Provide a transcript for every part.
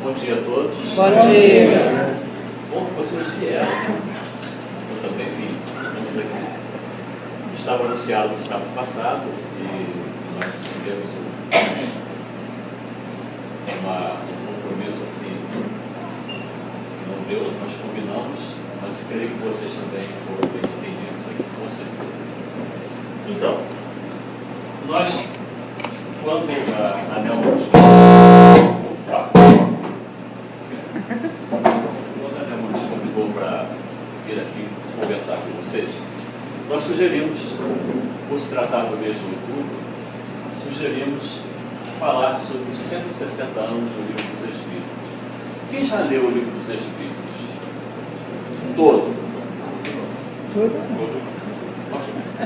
Bom dia a todos. Bom dia. Bom que vocês vieram. Eu também vim. Estamos aqui. Estava anunciado no sábado passado e nós tivemos um compromisso assim. Não deu, nós combinamos, mas creio que vocês também foram bem entendidos aqui, com certeza. Então, nós, quando a Nelma nos convidou para vir aqui conversar com vocês, nós sugerimos, por se tratar do mês de outubro, sugerimos falar sobre os 160 anos do Livro dos Espíritos. Quem já leu o Livro dos Espíritos? Todo?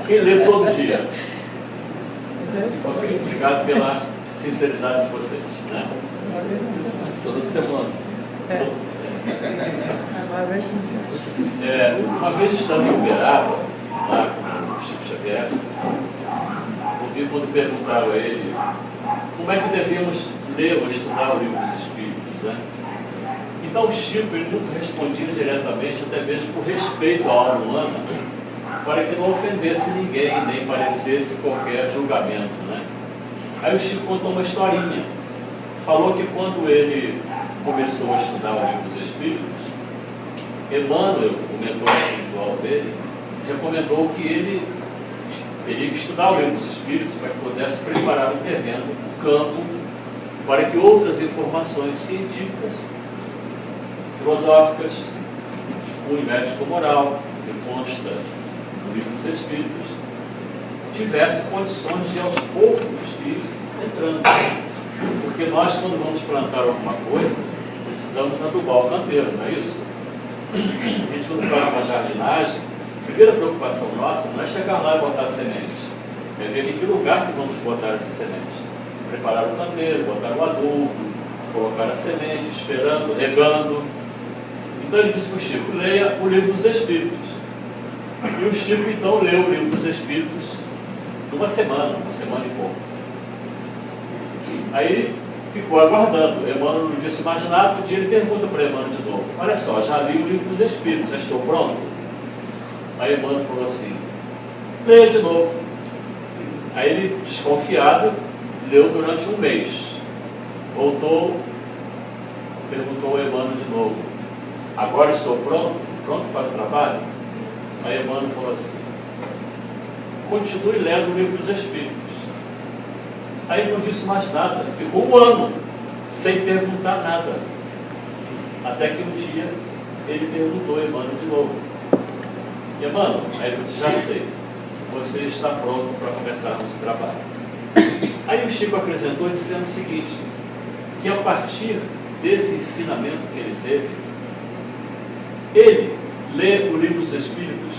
Quem lê todo dia? Ok, obrigado pela sinceridade de vocês. Né? Toda semana. Uma vez estando em Uberaba, lá com o Chico Xavier, ouvi quando perguntaram a ele como é que devíamos ler ou estudar o Livro dos Espíritos. Né? Então o Chico ele nunca respondia diretamente, até mesmo por respeito à alma humana, para que não ofendesse ninguém, nem parecesse qualquer julgamento. Né? Aí o Chico contou uma historinha. Falou que quando ele começou a estudar o Livro dos Espíritos, Emmanuel, o mentor espiritual dele, recomendou que ele teria que estudar o Livro dos Espíritos para que pudesse preparar o terreno, o campo, para que outras informações científicas, filosóficas, cunho ético-moral, que consta no Livro dos Espíritos, tivesse condições de aos poucos ir entrando. Porque nós, quando vamos plantar alguma coisa, precisamos adubar o canteiro, não é isso? A gente, quando faz uma jardinagem, a primeira preocupação nossa não é chegar lá e botar sementes, é ver em que lugar que vamos botar essas sementes. Preparar o canteiro, botar o adubo, colocar a semente, esperando, regando. Então ele disse para o Chico, leia o Livro dos Espíritos. E o Chico então leu o Livro dos Espíritos numa semana e pouco. Aí ficou aguardando. Emmanuel não disse mais nada. Um dia ele pergunta para Emmanuel de novo, olha só, já li o Livro dos Espíritos, já estou pronto? Aí Emmanuel falou assim, leia de novo. Aí ele, desconfiado, leu durante um mês. Voltou, perguntou a Emmanuel de novo, agora estou pronto? Pronto para o trabalho? Aí Emmanuel falou assim, continue lendo o Livro dos Espíritos. Aí ele não disse mais nada, ficou um ano sem perguntar nada. Até que um dia ele perguntou a Emmanuel de novo. Emmanuel, aí ele disse, já sei, você está pronto para começarmos o trabalho. Aí o Chico acrescentou dizendo o seguinte, que a partir desse ensinamento que ele teve, ele lê o Livro dos Espíritos,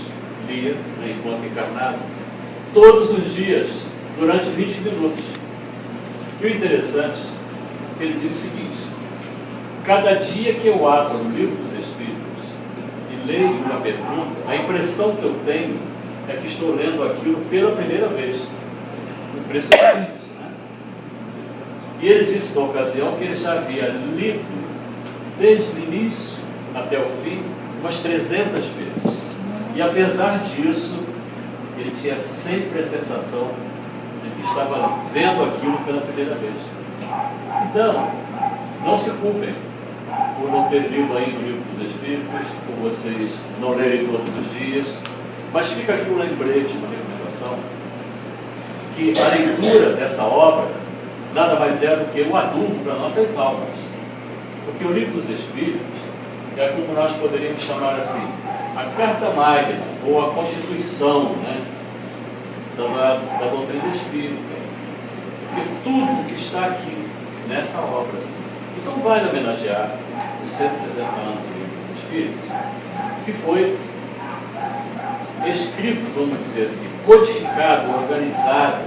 lia, enquanto encarnado, todos os dias, durante 20 minutos. E o interessante é que ele diz o seguinte, cada dia que eu abro o Livro dos Espíritos e leio uma pergunta, a impressão que eu tenho é que estou lendo aquilo pela primeira vez. Impressionante isso, né? E ele disse na ocasião que ele já havia lido desde o início até o fim umas 300 vezes. E apesar disso, ele tinha sempre a sensação de que estava vendo aquilo pela primeira vez. Então, não se culpem por não ter lido ainda o Livro dos Espíritos, por vocês não lerem todos os dias, mas fica aqui um lembrete, uma recomendação, que a leitura dessa obra nada mais é do que um adubo para nossas almas. Porque o Livro dos Espíritos é como nós poderíamos chamar assim, a Carta Magna, ou a Constituição, né, da doutrina espírita. Porque tudo que está aqui nessa obra. Então vale homenagear os 160 anos do Livro dos Espíritos, que foi escrito, vamos dizer assim, codificado, organizado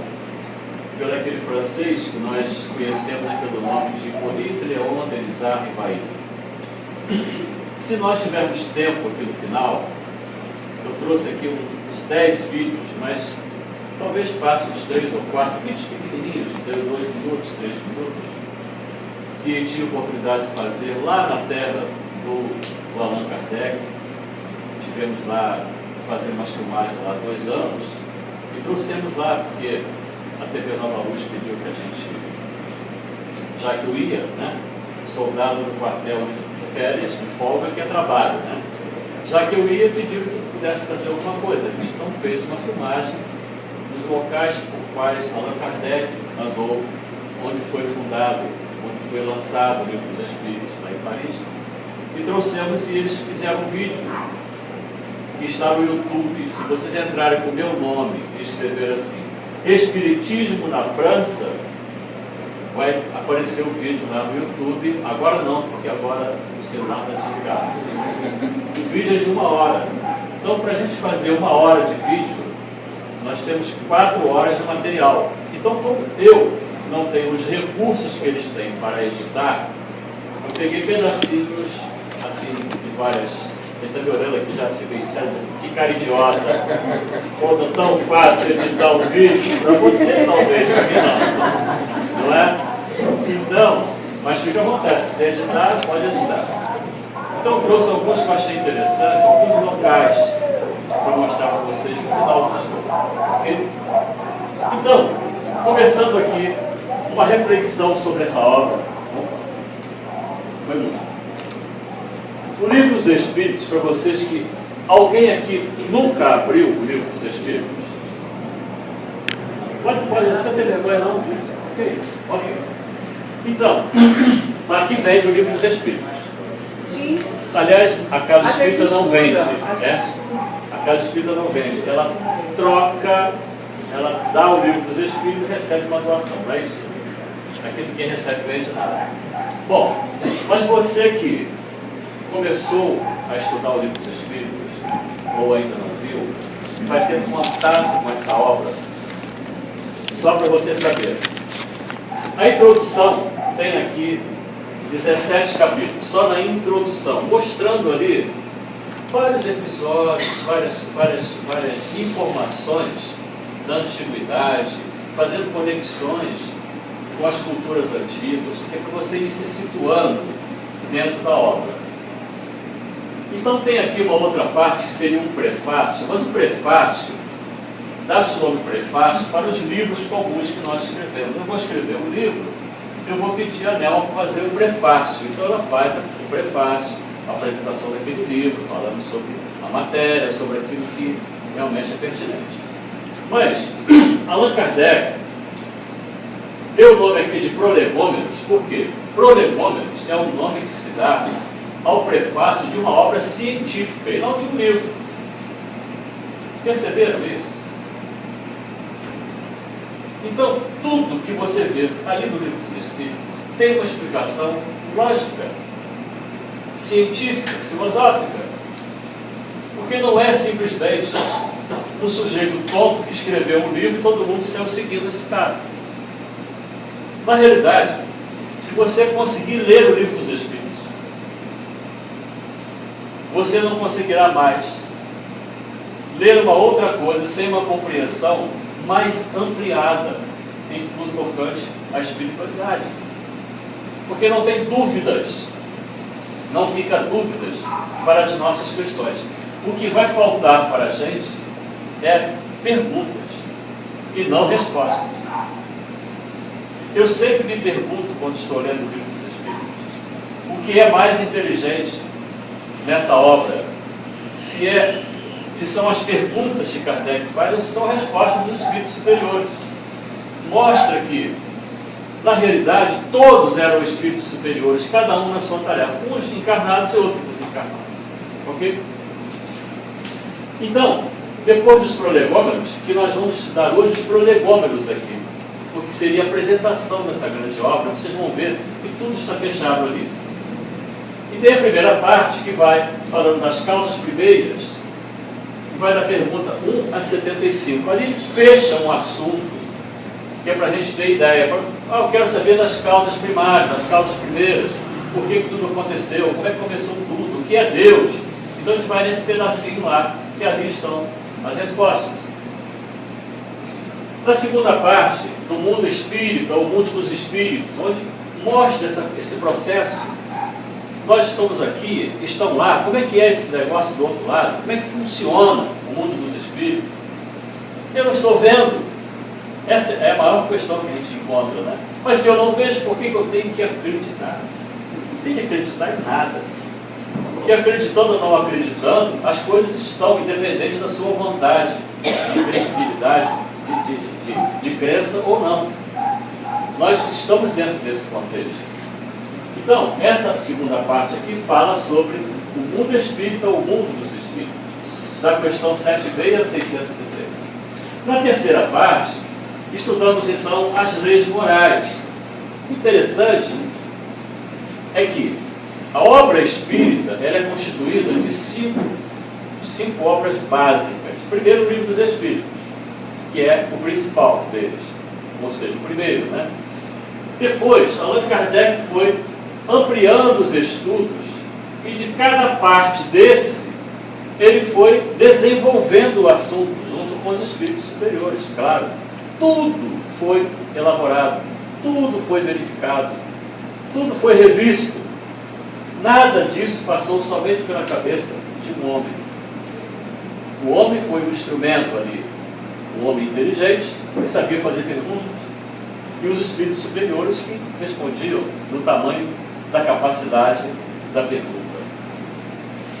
pelo aquele francês que nós conhecemos pelo nome de Hippolyte Léon Denisard Rivail. Se nós tivermos tempo aqui no final, eu trouxe aqui uns 10 vídeos, mas talvez passe uns 3 ou 4 vídeos pequenininhos, de 2 minutos, 3 minutos, que tive a oportunidade de fazer lá na terra do Allan Kardec. Tivemos lá, fazendo umas filmagens lá há 2 anos, e trouxemos lá, porque a TV Nova Luz pediu que a gente, já que eu ia, né, soldado no quartel de férias, de folga, que é trabalho, né? Já que eu ia, pediu que pudesse fazer alguma coisa. A gente então fez uma filmagem dos locais por quais Allan Kardec andou, onde foi fundado, onde foi lançado o Livro dos Espíritos, lá em Paris, e trouxemos e eles fizeram um vídeo que está no YouTube. Se vocês entrarem com o meu nome e escrever assim, Espiritismo na França, vai aparecer o vídeo lá no YouTube. Agora não, porque agora o celular está desligado. O vídeo é de 1 hora. Então, para a gente fazer 1 hora de vídeo, nós temos 4 horas de material. Então, como eu não tenho os recursos que eles têm para editar, eu peguei pedacinhos assim de várias. Você está me olhando aqui já assim, bem sério, que cara idiota, quando é tão fácil editar um vídeo, para você talvez, para mim não é? Então, mas fica à vontade, se quiser editar, pode editar. Então eu trouxe alguns que eu achei interessantes, alguns locais para mostrar para vocês no final do estudo, ok? Então, começando aqui, uma reflexão sobre essa obra. Foi muito. O Livro dos Espíritos, para vocês que... Alguém aqui nunca abriu o Livro dos Espíritos? Pode, não precisa ter vergonha não. Ok. Então, aqui vende o Livro dos Espíritos. Sim. Aliás, a Casa Espírita não vende. A Casa Espírita não vende. Ela troca, ela dá o Livro dos Espíritos e recebe uma doação, não é isso? Aqui ninguém recebe, vende nada. Bom, mas você que começou a estudar o Livro dos Espíritos, ou ainda não viu, vai ter contato com essa obra, só para você saber. A introdução tem aqui 17 capítulos, só na introdução, mostrando ali vários episódios, várias informações da antiguidade, fazendo conexões com as culturas antigas, que é para você ir se situando dentro da obra. Então tem aqui uma outra parte que seria um prefácio, mas o prefácio, dá-se o nome prefácio para os livros comuns que nós escrevemos. Eu vou escrever um livro, eu vou pedir a Nel para fazer o prefácio. Então ela faz o prefácio, a apresentação daquele livro, falando sobre a matéria, sobre aquilo que realmente é pertinente. Mas Allan Kardec deu o nome aqui de Prolegômenos, por quê? Prolegômenos é um nome que se dá ao prefácio de uma obra científica e não de um livro. Perceberam isso? Então, tudo que você vê ali no Livro dos Espíritos tem uma explicação lógica, científica, filosófica. Porque não é simplesmente um sujeito tonto que escreveu um livro e todo mundo saiu seguindo esse cara. Na realidade, se você conseguir ler o Livro dos Espíritos, você não conseguirá mais ler uma outra coisa sem uma compreensão mais ampliada em tudo tocante à espiritualidade. Porque não tem dúvidas, não fica dúvidas para as nossas questões. O que vai faltar para a gente é perguntas e não respostas. Eu sempre me pergunto, quando estou lendo o Livro dos Espíritos, o que é mais inteligente nessa obra, se são as perguntas que Kardec faz ou se são as respostas dos espíritos superiores. Mostra que, na realidade, todos eram espíritos superiores, cada um na sua tarefa, uns encarnados e outros desencarnados. Ok? Então, depois dos prolegômenos, que nós vamos estudar hoje os prolegômenos aqui, porque seria a apresentação dessa grande obra, vocês vão ver que tudo está fechado ali. E tem a primeira parte que vai falando das causas primeiras, que vai da pergunta 1 a 75. Ali ele fecha um assunto que é para a gente ter ideia. Eu quero saber das causas primárias, das causas primeiras, por que tudo aconteceu, como é que começou tudo, o que é Deus. Então a gente vai nesse pedacinho lá, que ali estão as respostas. Na segunda parte, do mundo espírita, o mundo dos espíritos, onde mostra esse processo. Nós estamos aqui, estão lá, como é que é esse negócio do outro lado? Como é que funciona o mundo dos espíritos? Eu não estou vendo. Essa é a maior questão que a gente encontra, né? Mas se eu não vejo, por que eu tenho que acreditar? Não tem que acreditar em nada. Porque acreditando ou não acreditando, as coisas estão independentes da sua vontade, de credibilidade, de crença ou não. Nós estamos dentro desse contexto. Então, essa segunda parte aqui fala sobre o mundo espírita, o mundo dos espíritos, da questão 7b a 613. Na terceira parte, estudamos então as leis morais. Interessante é que a obra espírita ela é constituída de cinco obras básicas. Primeiro, o Livro dos Espíritos, que é o principal deles, ou seja, o primeiro, né? Depois, Allan Kardec foi ampliando os estudos e de cada parte desse, ele foi desenvolvendo o assunto junto com os espíritos superiores, claro. Tudo foi elaborado, tudo foi verificado, tudo foi revisto. Nada disso passou somente pela cabeça de um homem. O homem foi um instrumento ali, um homem inteligente, que sabia fazer perguntas, e os espíritos superiores que respondiam no tamanho da capacidade da pergunta.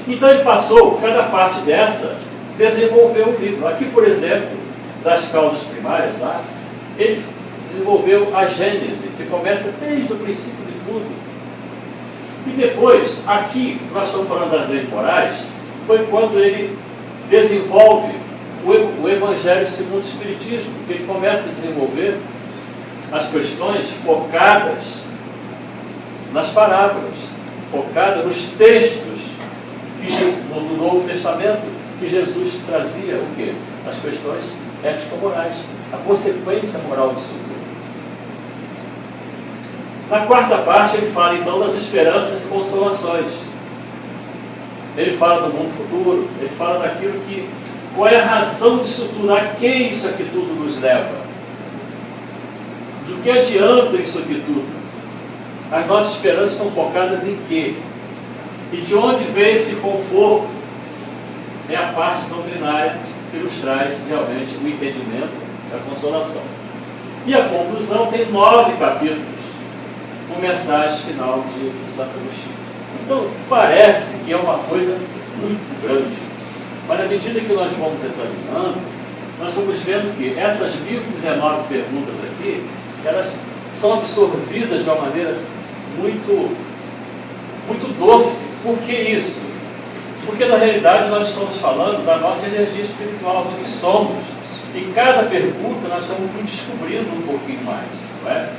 Então ele passou, cada parte dessa, desenvolveu o livro. Aqui, por exemplo, das causas primárias, lá, ele desenvolveu a Gênese, que começa desde o princípio de tudo. E depois, aqui, nós estamos falando das leis morais, foi quando ele desenvolve o Evangelho segundo o Espiritismo, que ele começa a desenvolver as questões focadas nas parábolas, focadas nos textos no Novo Testamento, que Jesus trazia o quê? As questões ético-morais, a consequência moral disso tudo. Na quarta parte ele fala então das esperanças e consolações. Ele fala do mundo futuro, ele fala daquilo que, qual é a razão disso tudo, a que isso aqui tudo nos leva? Do que adianta isso aqui tudo? As nossas esperanças estão focadas em quê? E de onde vem esse conforto? É a parte doutrinária que nos traz realmente o entendimento da consolação. E a conclusão tem 9 capítulos, com mensagem final de Santo Agostinho. Então, parece que é uma coisa muito grande, mas na medida que nós vamos examinando, nós vamos vendo que essas 1019 perguntas aqui, elas são absorvidas de uma maneira muito doce. Por que isso? Porque na realidade nós estamos falando da nossa energia espiritual, do que somos. E cada pergunta nós estamos descobrindo um pouquinho mais, não é?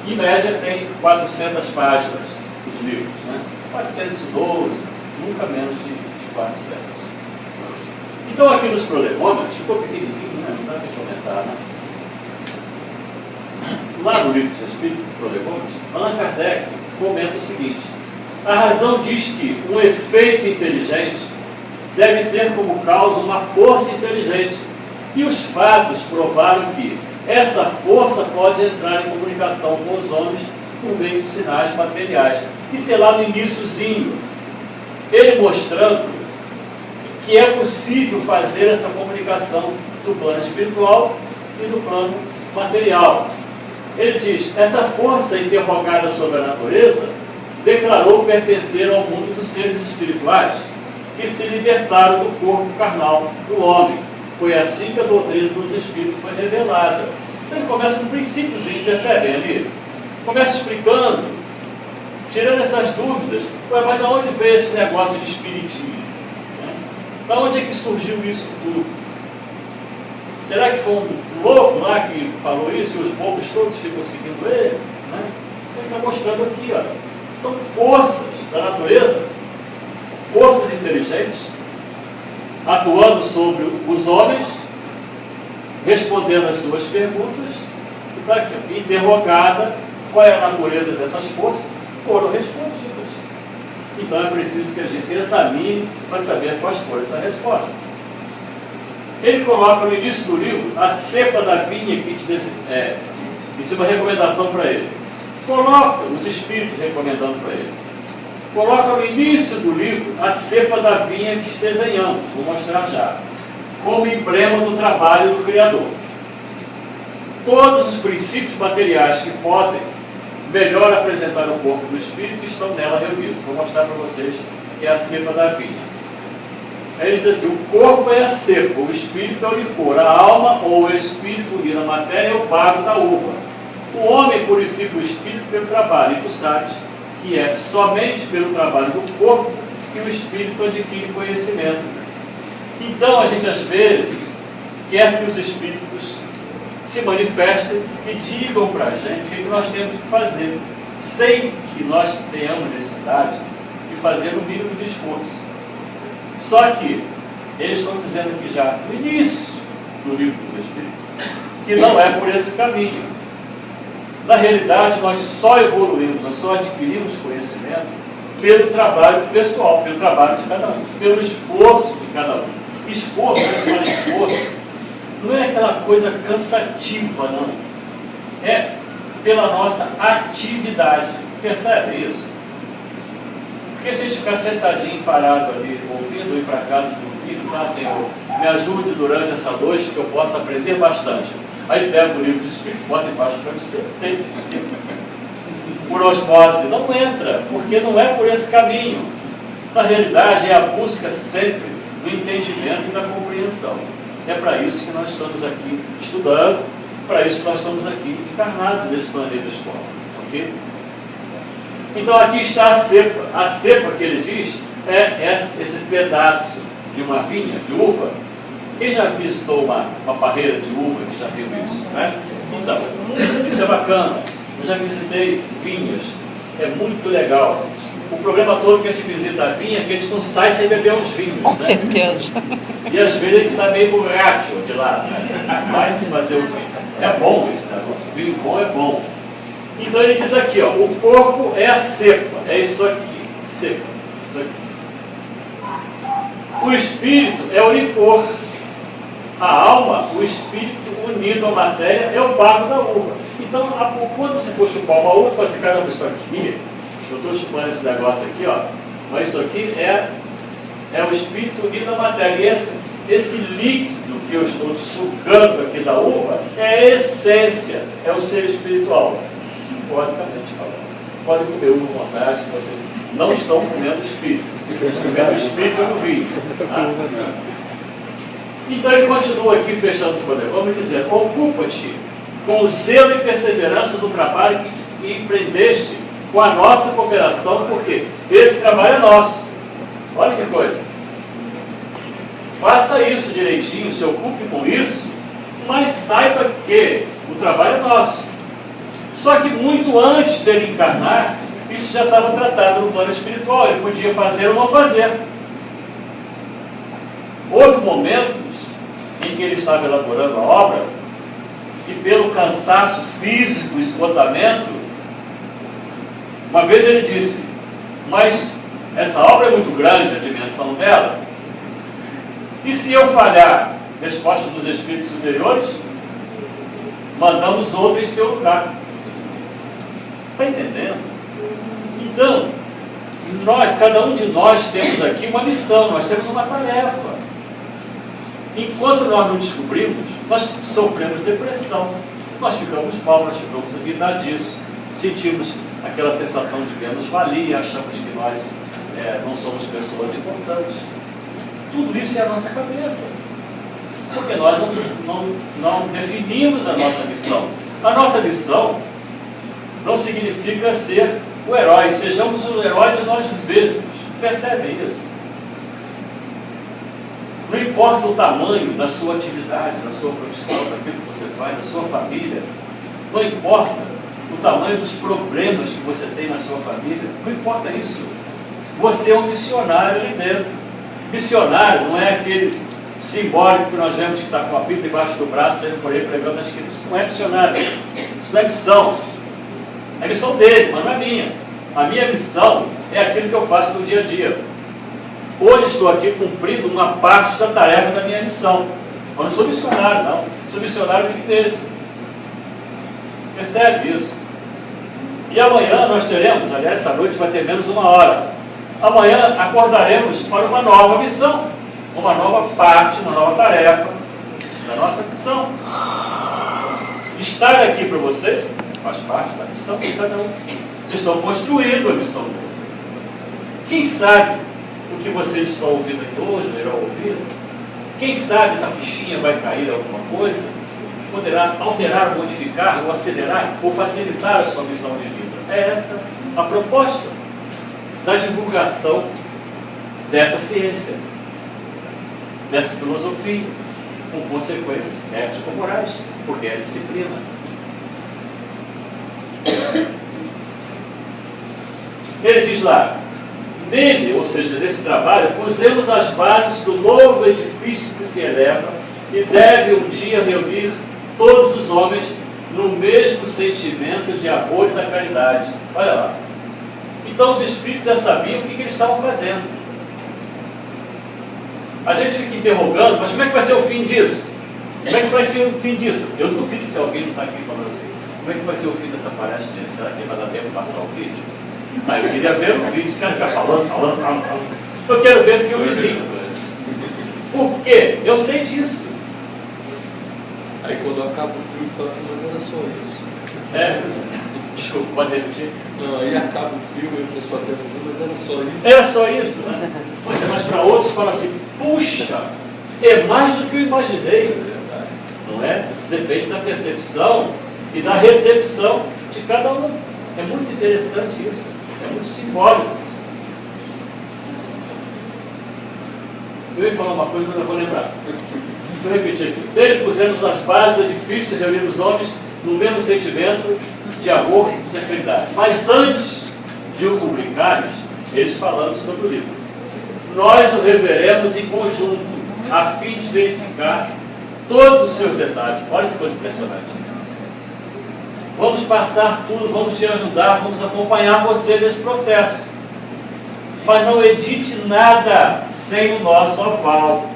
Em média tem 400 páginas os livros, né? 412, nunca menos de 400. Então aqui nos prolegômetros, ficou pequenininho, né? Não dá para a gente aumentar, né? Lá no Livro dos Espíritos, prolegômetros, Allan Kardec comenta o seguinte: a razão diz que um efeito inteligente deve ter como causa uma força inteligente, e os fatos provaram que essa força pode entrar em comunicação com os homens por meio de sinais materiais. Isso é lá no iniciozinho, ele mostrando que é possível fazer essa comunicação do plano espiritual e do plano material. Ele diz: essa força interrogada sobre a natureza declarou pertencer ao mundo dos seres espirituais, que se libertaram do corpo carnal do homem. Foi assim que a doutrina dos espíritos foi revelada. Então ele começa com um princípiozinho, percebem ali? Começa explicando, tirando essas dúvidas. Mas de onde veio esse negócio de espiritismo? Da onde é que surgiu isso tudo? Será que foi um louco lá que falou isso e os bobos todos ficam seguindo ele? Ele está mostrando aqui, ó, são forças da natureza, forças inteligentes, atuando sobre os homens, respondendo às suas perguntas, e está aqui, ó, interrogada qual é a natureza dessas forças, foram respondidas. Então é preciso que a gente examine para saber quais foram essas respostas. Ele coloca no início do livro a cepa da vinha que te isso é uma recomendação para ele. coloca, os espíritos recomendando para ele, coloca no início do livro a cepa da vinha que desenhamos, vou mostrar já, como emblema do trabalho do Criador. Todos os princípios materiais que podem melhor apresentar o corpo do espírito estão nela reunidos. Vou mostrar para vocês que é a cepa da vinha. Ele diz que o corpo é a cepa, o espírito é o licor, a alma ou o espírito unido à matéria é o bago da uva. O homem purifica o espírito pelo trabalho, e tu sabes que é somente pelo trabalho do corpo que o espírito adquire conhecimento. Então a gente às vezes quer que os espíritos se manifestem e digam para a gente o que nós temos que fazer, sem que nós tenhamos necessidade de fazer o mínimo de esforço. Só que eles estão dizendo aqui já no início do livro dos Espíritos que não é por esse caminho. Na realidade, nós só evoluímos, nós só adquirimos conhecimento pelo trabalho pessoal, pelo trabalho de cada um, pelo esforço de cada um. Esforço, não é aquela coisa cansativa, não. É pela nossa atividade. Percebe isso? Porque se a gente ficar sentadinho, parado ali, ouvindo, ir para casa dormir, e dizer, Senhor, me ajude durante essa noite que eu possa aprender bastante. Aí pega o livro de Espírito, bota embaixo para você, tem que fazer. Por osmose, não entra, porque não é por esse caminho. Na realidade, é a busca sempre do entendimento e da compreensão. É para isso que nós estamos aqui estudando, para isso que nós estamos aqui encarnados nesse planeta escola. Ok? Então aqui está a cepa. A cepa que ele diz é esse pedaço de uma vinha, de uva. Quem já visitou uma parreira de uva, que já viu isso, né? Então, isso é bacana. Eu já visitei vinhas, é muito legal. O problema todo que a gente visita a vinha é que a gente não sai sem beber uns vinhos. Com né? certeza. E às vezes a gente sai meio borracho de lá, né? Mas fazer o quê? É bom esse negócio. O vinho bom é bom. Então ele diz aqui, ó, o corpo é a cepa, é isso aqui, cepa, isso aqui. O espírito é o licor. A alma, o espírito unido à matéria, é o bago da uva. Então, quando você for chupar uma uva, você fala, caramba, isso aqui, eu estou chupando esse negócio aqui, ó, mas isso aqui é o espírito unido à matéria. E esse líquido que eu estou sugando aqui da uva é a essência, é o ser espiritual. Simbolicamente falando. Podem comer uva à vontade, vocês não estão comendo espírito. Comendo o espírito no vinho. Tá? Então ele continua aqui, fechando o poder. Vamos dizer, ocupa-te com o zelo e perseverança do trabalho que empreendeste com a nossa cooperação, porque esse trabalho é nosso. Olha que coisa. Faça isso direitinho, se ocupe com isso, mas saiba que o trabalho é nosso. Só que muito antes dele encarnar, isso já estava tratado no plano espiritual. Ele podia fazer ou não fazer. Houve momentos em que ele estava elaborando a obra, que pelo cansaço físico, esgotamento, uma vez ele disse, mas essa obra é muito grande, a dimensão dela, e se eu falhar? Resposta dos espíritos superiores, mandamos outro em seu lugar. Está entendendo? Então, cada um de nós temos aqui uma missão, nós temos uma tarefa. Enquanto nós não descobrimos, nós sofremos depressão, nós ficamos mal, nós ficamos irritadiços, sentimos aquela sensação de menos-valia, achamos que nós não somos pessoas importantes. Tudo isso é a nossa cabeça, porque nós não definimos a nossa missão. A nossa missão não significa ser o herói, sejamos o herói de nós mesmos. Percebem isso? Não importa o tamanho da sua atividade, da sua profissão, daquilo que você faz, da sua família, não importa o tamanho dos problemas que você tem na sua família, não importa isso. Você é um missionário ali dentro. Missionário não é aquele simbólico que nós vemos que está com a Bíblia debaixo do braço, saindo por aí pregando nas esquinas. Isso não é missionário. Isso não é missão. É missão dele, mas não é minha. A minha missão é aquilo que eu faço no dia a dia. Hoje estou aqui cumprindo uma parte da tarefa da minha missão. Eu não sou missionário, não. Sou missionário de mim mesmo. Percebe isso? E amanhã nós teremos, aliás, essa noite vai ter menos 1 hora. Amanhã acordaremos para uma nova missão, uma nova parte, uma nova tarefa da nossa missão. Estar aqui para vocês faz parte da missão de cada um. Vocês estão construindo a missão de vocês. Quem sabe o que vocês estão ouvindo aqui hoje, ou irão ouvir, quem sabe essa fichinha vai cair alguma coisa, poderá alterar, modificar, ou acelerar, ou facilitar a sua missão de vida. É essa a proposta da divulgação dessa ciência, dessa filosofia, com consequências ético-morais, porque é disciplina. Ele diz lá, nele, ou seja, nesse trabalho, pusemos as bases do novo edifício que se eleva e deve um dia reunir todos os homens no mesmo sentimento de amor e da caridade. Olha lá. Então os espíritos já sabiam o que eles estavam fazendo. A gente fica interrogando, mas como é que vai ser o fim disso? Como é que vai ser o fim disso? Eu duvido se alguém não está aqui falando assim. Como é que vai ser o fim dessa palestra dele? Será que vai dar tempo de passar o vídeo? Ah, eu queria ver o vídeo, esse cara fica falando. Eu quero ver filmezinho. Por quê? Eu sei disso. Aí quando acaba o filme, fala assim, mas era só isso. É. Desculpa, pode repetir? Não, aí acaba o filme e o pessoal pensa assim, mas era só isso. Era só isso, né? Mas para outros fala assim, puxa, é mais do que eu imaginei. Não é? Depende da percepção e da recepção de cada um. É muito interessante isso. É muito simbólico isso. Eu ia falar uma coisa, mas eu vou lembrar. Vou repetir aqui. Dele pusemos as bases do edifício, reunir os homens no mesmo sentimento de amor e de caridade. Mas antes de o publicarmos, eles falando sobre o livro. Nós o reveremos em conjunto, a fim de verificar todos os seus detalhes. Olha que coisa impressionante. Vamos passar tudo, vamos te ajudar, vamos acompanhar você nesse processo. Mas não edite nada sem o nosso aval.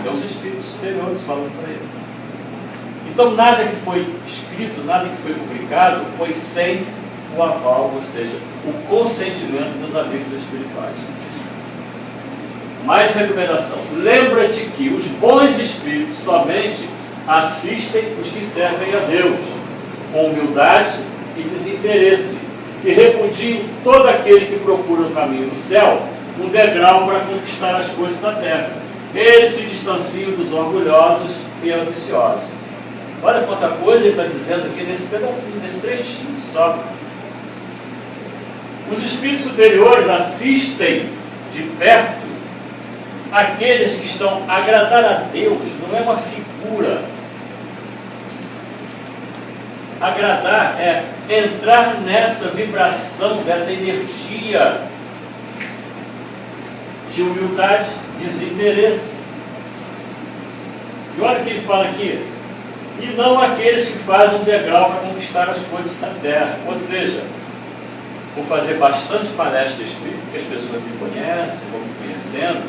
É os espíritos superiores falando para ele. Então nada que foi escrito, nada que foi publicado foi sem o aval, ou seja, o consentimento dos amigos espirituais. Mais recomendação. Lembra-te que os bons espíritos somente assistem os que servem a Deus, com humildade e desinteresse, e repudiam todo aquele que procura o caminho do céu, um degrau para conquistar as coisas da terra. Eles se distanciam dos orgulhosos e ambiciosos. Olha quanta coisa ele está dizendo aqui nesse pedacinho, nesse trechinho só. Os espíritos superiores assistem de perto aqueles que estão a agradar a Deus, não é uma figura. Agradar é entrar nessa vibração, dessa energia de humildade, desinteresse. E olha o que ele fala aqui. E não aqueles que fazem um degrau para conquistar as coisas da terra. Ou seja, vou fazer bastante palestra espírita, porque as pessoas me conhecem, vão me conhecendo,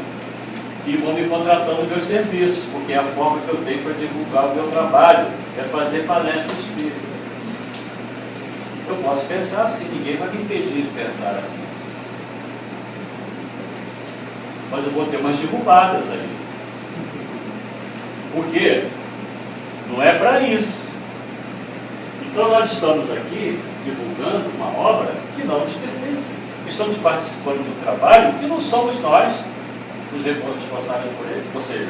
e vão me contratando meus serviços, porque é a forma que eu tenho para divulgar o meu trabalho, é fazer palestra espírita. Eu posso pensar assim, ninguém vai me impedir de pensar assim. Mas eu vou ter umas derrubadas aí. Por quê? Não é para isso. Então nós estamos aqui divulgando uma obra que não nos pertence. Estamos participando de um trabalho que não somos nós os responsáveis por ele. Ou seja,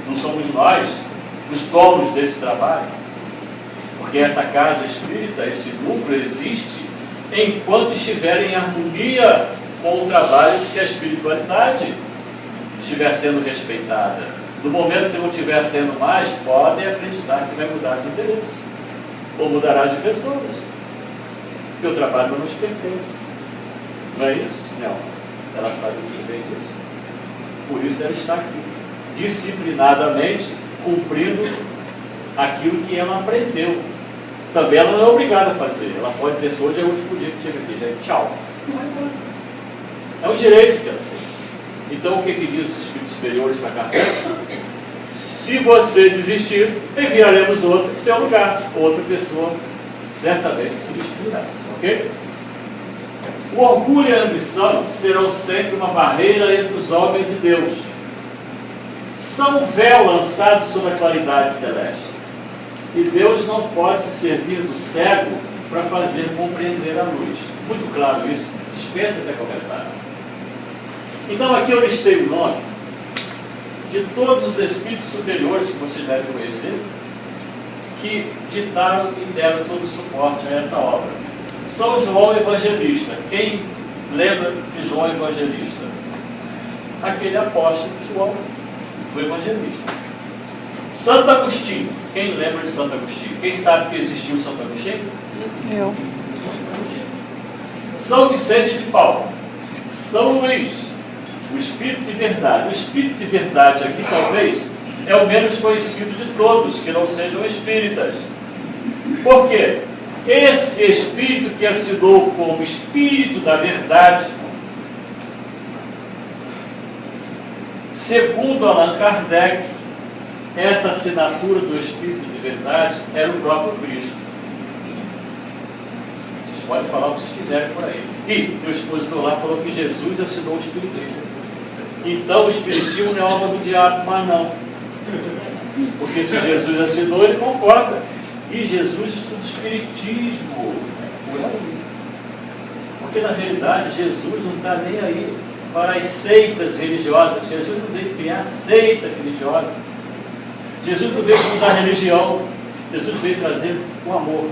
não somos nós os donos desse trabalho. Porque essa casa espírita, esse núcleo existe enquanto estiver em harmonia com o trabalho que a espiritualidade estiver sendo respeitada. No momento que não estiver sendo mais, podem acreditar que vai mudar de interesse. Ou mudará de pessoas. Porque o trabalho não nos pertence. Não é isso? Não. Ela sabe muito bem disso. Por isso ela está aqui, disciplinadamente, cumprindo aquilo que ela aprendeu. Também ela não é obrigada a fazer. Ela pode dizer assim, hoje é o último dia que chega aqui, gente, tchau. E vai embora. É um direito que ela tem. Então o que diz os espíritos superiores para Kardec? Se você desistir, enviaremos outro em seu lugar. Outra pessoa certamente substituirá. Ok? O orgulho e a ambição serão sempre uma barreira entre os homens e Deus. São um véu lançado sobre a claridade celeste. E Deus não pode se servir do cego para fazer compreender a luz. Muito claro isso, dispensa até comentário. Então aqui eu listei o nome de todos os espíritos superiores que vocês devem conhecer, que ditaram e deram todo o suporte a essa obra. São João Evangelista. Quem lembra de João Evangelista? Aquele apóstolo João, o Evangelista. Santo Agostinho. Quem lembra de Santo Agostinho? Quem sabe que existiu Santo Agostinho? Eu. São Vicente de Paulo. São Luís, o Espírito de Verdade. O Espírito de Verdade aqui, talvez, é o menos conhecido de todos, que não sejam espíritas. Por quê? Esse Espírito que assinou como Espírito da Verdade, segundo Allan Kardec, essa assinatura do Espírito de Verdade era o próprio Cristo. Vocês podem falar o que vocês quiserem por aí. E o expositor lá falou que Jesus assinou o Espiritismo. Então o Espiritismo não é obra do diabo, mas não. Porque se Jesus assinou, ele concorda. E Jesus estuda o Espiritismo. Porque na realidade Jesus não está nem aí para as seitas religiosas. Jesus não veio criar seita religiosa. Jesus não veio fundar religião. Jesus veio trazer o amor.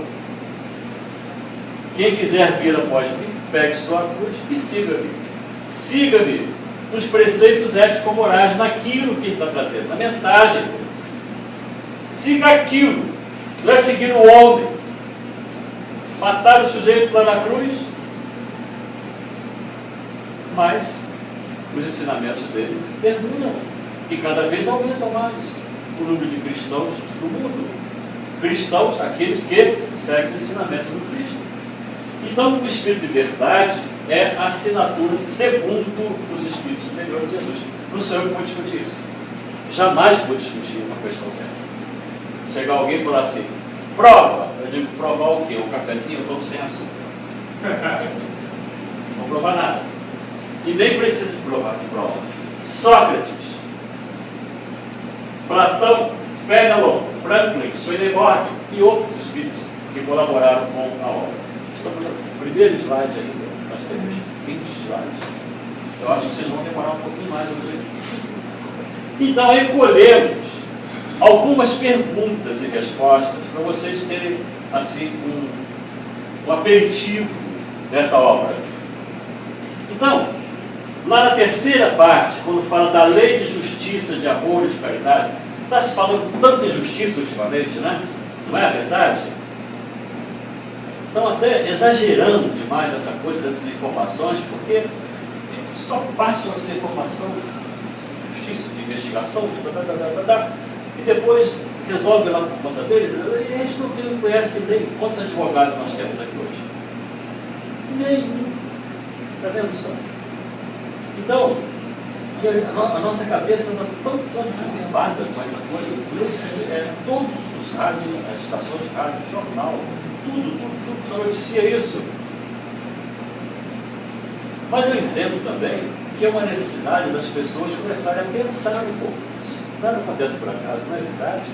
Quem quiser vir após mim, pegue sua cruz e siga-me. Siga-me nos preceitos ético-morais, naquilo que ele está trazendo, na mensagem. Siga aquilo. Não é seguir o homem. Matar o sujeito lá na cruz. Mas os ensinamentos dele perduram. E cada vez aumentam mais o número de cristãos no mundo. Cristãos, aqueles que seguem os ensinamentos do Cristo. Então, o Espírito de Verdade é a assinatura segundo os Espíritos superiores de Jesus. Não sou eu que vou discutir isso. Jamais vou discutir uma questão dessa. Chegar alguém e falar assim, prova. Eu digo, provar o quê? Um cafezinho? Eu tomo sem açúcar. Não vou provar nada. E nem precisa de provar, de prova. Sócrates, Platão, Fénelon, Franklin, Swedenborg e outros espíritos que colaboraram com a obra. Estamos no primeiro slide ainda. Nós temos 20 slides. Eu acho que vocês vão demorar um pouquinho mais hoje. Então, recolhemos algumas perguntas e respostas para vocês terem assim um aperitivo dessa obra. Então, lá na terceira parte, quando fala da lei de justiça, de amor e de caridade, está se falando tanta injustiça ultimamente, né? Não é verdade? Estão até exagerando demais essa coisa, dessas informações, porque só passam essa informação de justiça, de investigação, e depois resolve lá por conta deles, e a gente não conhece nem quantos advogados nós temos aqui hoje. Nenhum. Está vendo só? Então, a nossa cabeça está tão preocupada com essa coisa. Todos os rádios, as estações de rádio, jornal, tudo só noticia isso. Mas eu entendo também que é uma necessidade das pessoas começarem a pensar um pouco nisso. Nada acontece por acaso, não é verdade?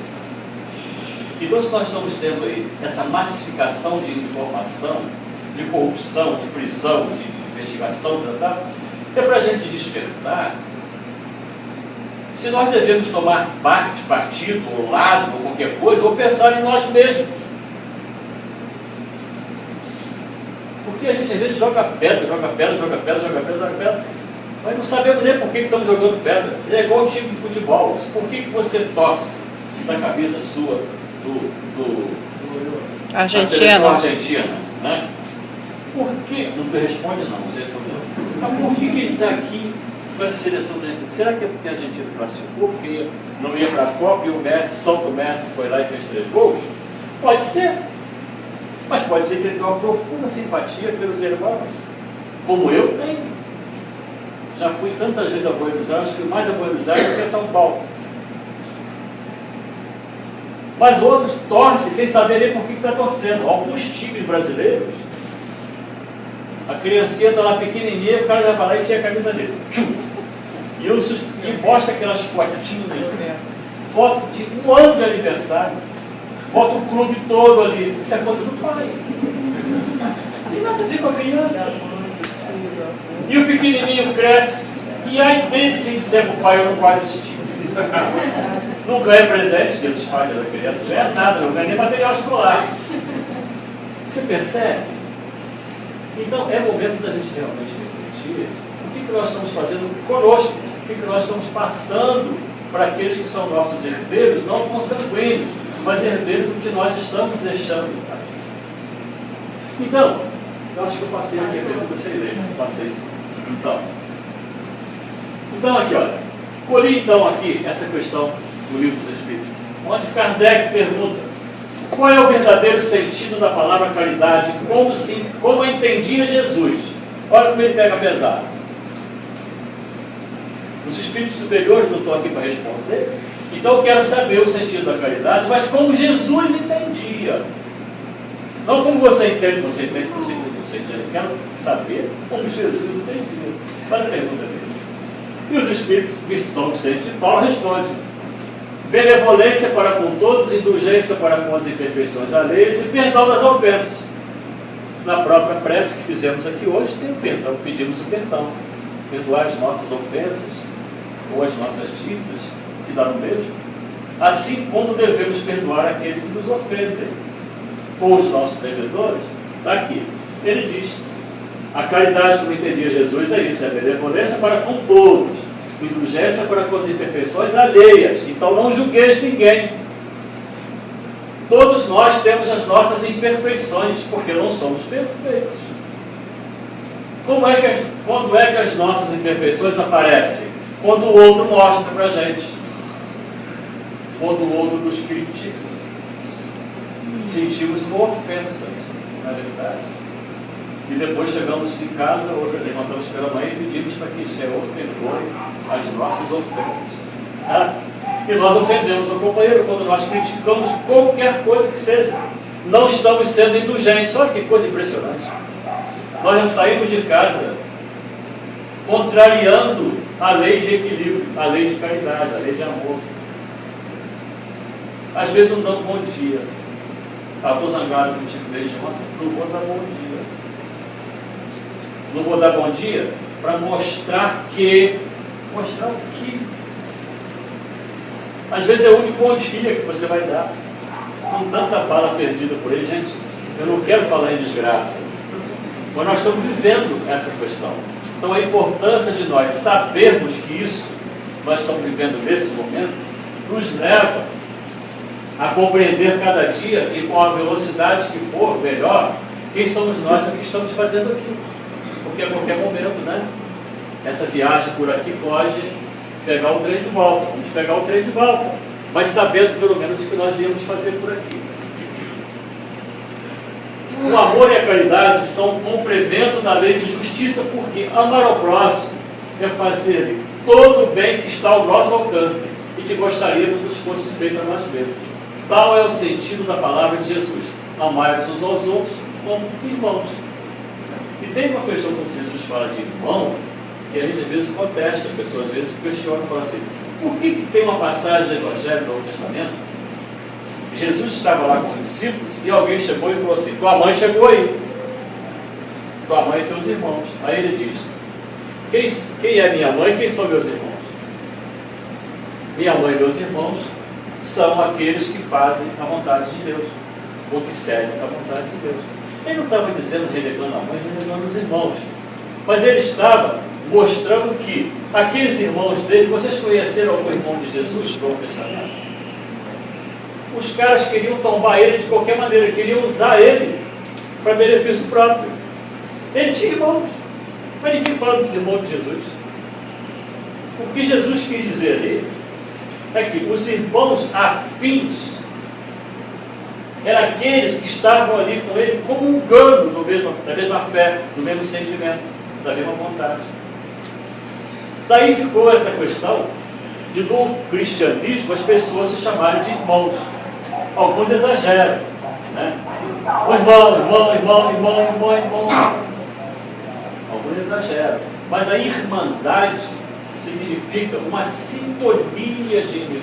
Então, se nós estamos tendo aí essa massificação de informação, de corrupção, de prisão, de investigação, é para a gente despertar se nós devemos tomar partido, ou lado, ou qualquer coisa, ou pensar em nós mesmos. Porque a gente às vezes joga pedra, mas não sabemos nem por que estamos jogando pedra. É igual um time de futebol. Por que você torce essa camisa sua da seleção argentina? Né? Por que? Não me responde não, você respondeu. Mas por que ele está aqui com essa seleção da Argentina? Será que é porque a Argentina classificou, porque não ia para a Copa e o Messi, Santo Messi, foi lá e fez 3 gols? Pode ser. Mas pode ser que ele tenha uma profunda simpatia pelos irmãos, como eu tenho. Já fui tantas vezes a Buenos Aires, fui mais a Buenos Aires do que a São Paulo. Mas outros torcem sem saber nem por que está torcendo. Alguns times brasileiros A criancinha está lá pequenininha, o cara já vai lá e enfia a camisa dele. E mostra aquelas fotinhas, foto de 1 ano de aniversário. Bota o clube todo ali. Isso é coisa do pai. Não tem nada a ver com a criança. E o pequenininho cresce. E aí dele se disser para o pai, eu não guardo esse tipo. Não ganha presente, Deus pai da criança, não ganha nada, não ganha nem material escolar. Você percebe? Então é momento da gente realmente refletir o que nós estamos fazendo conosco, o que nós estamos passando para aqueles que são nossos herdeiros, não consanguíneos, mas herdeiros do que nós estamos deixando aqui. Então, eu acho que eu passei aqui a pergunta sem ler, passei sim. Então aqui, olha, colhi então aqui essa questão do Livro dos Espíritos, onde Kardec pergunta: qual é o verdadeiro sentido da palavra caridade? Como entendia Jesus? Olha como ele pega pesado. Os espíritos superiores não estão aqui para responder. Então eu quero saber o sentido da caridade, mas como Jesus entendia. Não como você entende, você entende. Eu quero saber como Jesus entendia. Olha a pergunta dele. E os espíritos, missão Vicente de Paulo, responde: benevolência para com todos, indulgência para com as imperfeições alheias e perdão das ofensas. Na própria prece que fizemos aqui hoje, tem o perdão, pedimos o perdão. Perdoar as nossas ofensas ou as nossas dívidas, que dá no mesmo. Assim como devemos perdoar aqueles que nos ofendem, ou os nossos devedores. Está aqui. Ele diz: a caridade, como entendia Jesus, é isso, é benevolência para com todos, indulgência para com as imperfeições alheias. Então não julgueis ninguém. Todos nós temos as nossas imperfeições, porque não somos perfeitos. Quando é que as nossas imperfeições aparecem? Quando o outro mostra para a gente. Quando o outro nos critica. Sentimos uma ofensa, na verdade. E depois chegamos em casa, levantamos pela manhã e pedimos para que o Senhor perdoe as nossas ofensas. E nós ofendemos o companheiro quando nós criticamos qualquer coisa que seja. Não estamos sendo indulgentes. Olha que coisa impressionante. Nós já saímos de casa contrariando a lei de equilíbrio, a lei de caridade, a lei de amor. Às vezes não damos bom dia. Estou zangado contigo desde ontem, não vou dar bom dia. Não vou dar bom dia para mostrar que. Mostrar o que? Às vezes é o último bom dia que você vai dar. Com tanta bala perdida por aí, gente, eu não quero falar em desgraça. Mas nós estamos vivendo essa questão. Então a importância de nós sabermos que isso nós estamos vivendo nesse momento nos leva a compreender cada dia e com a velocidade que for melhor, quem somos nós e o que estamos fazendo aqui. Porque a qualquer momento, né? Essa viagem por aqui pode pegar o trem de volta. Vamos pegar o trem de volta. Mas sabendo pelo menos o que nós viemos fazer por aqui. O amor e a caridade são um complemento da lei de justiça, porque amar ao próximo é fazer todo o bem que está ao nosso alcance e que gostaríamos que fosse feito a nós mesmos. Tal é o sentido da palavra de Jesus: amai-vos uns aos outros como irmãos. E tem uma questão quando Jesus fala de irmão, que a gente às vezes contesta, a pessoa às vezes questiona e fala assim: por que tem uma passagem do Evangelho do Novo Testamento? Jesus estava lá com os discípulos e alguém chegou e falou assim: tua mãe chegou aí, tua mãe e teus irmãos. Aí ele diz: quem é minha mãe e quem são meus irmãos? Minha mãe e meus irmãos são aqueles que fazem a vontade de Deus, ou que seguem a vontade de Deus. Ele não estava dizendo renegando a mãe, renegando os irmãos, mas ele estava mostrando que aqueles irmãos dele, vocês conheceram algum irmão de Jesus no Novo Testamento? Os caras queriam tombar ele de qualquer maneira, queriam usar ele para benefício próprio. Ele tinha irmãos, mas ninguém fala dos irmãos de Jesus. O que Jesus quis dizer ali é que os irmãos afins eram aqueles que estavam ali com ele comungando da mesma fé, do mesmo sentimento, da mesma vontade. Daí ficou essa questão de no cristianismo as pessoas se chamarem de irmãos. Alguns exageram, né? O irmão. não exagero. Mas a irmandade significa uma sintonia de energia,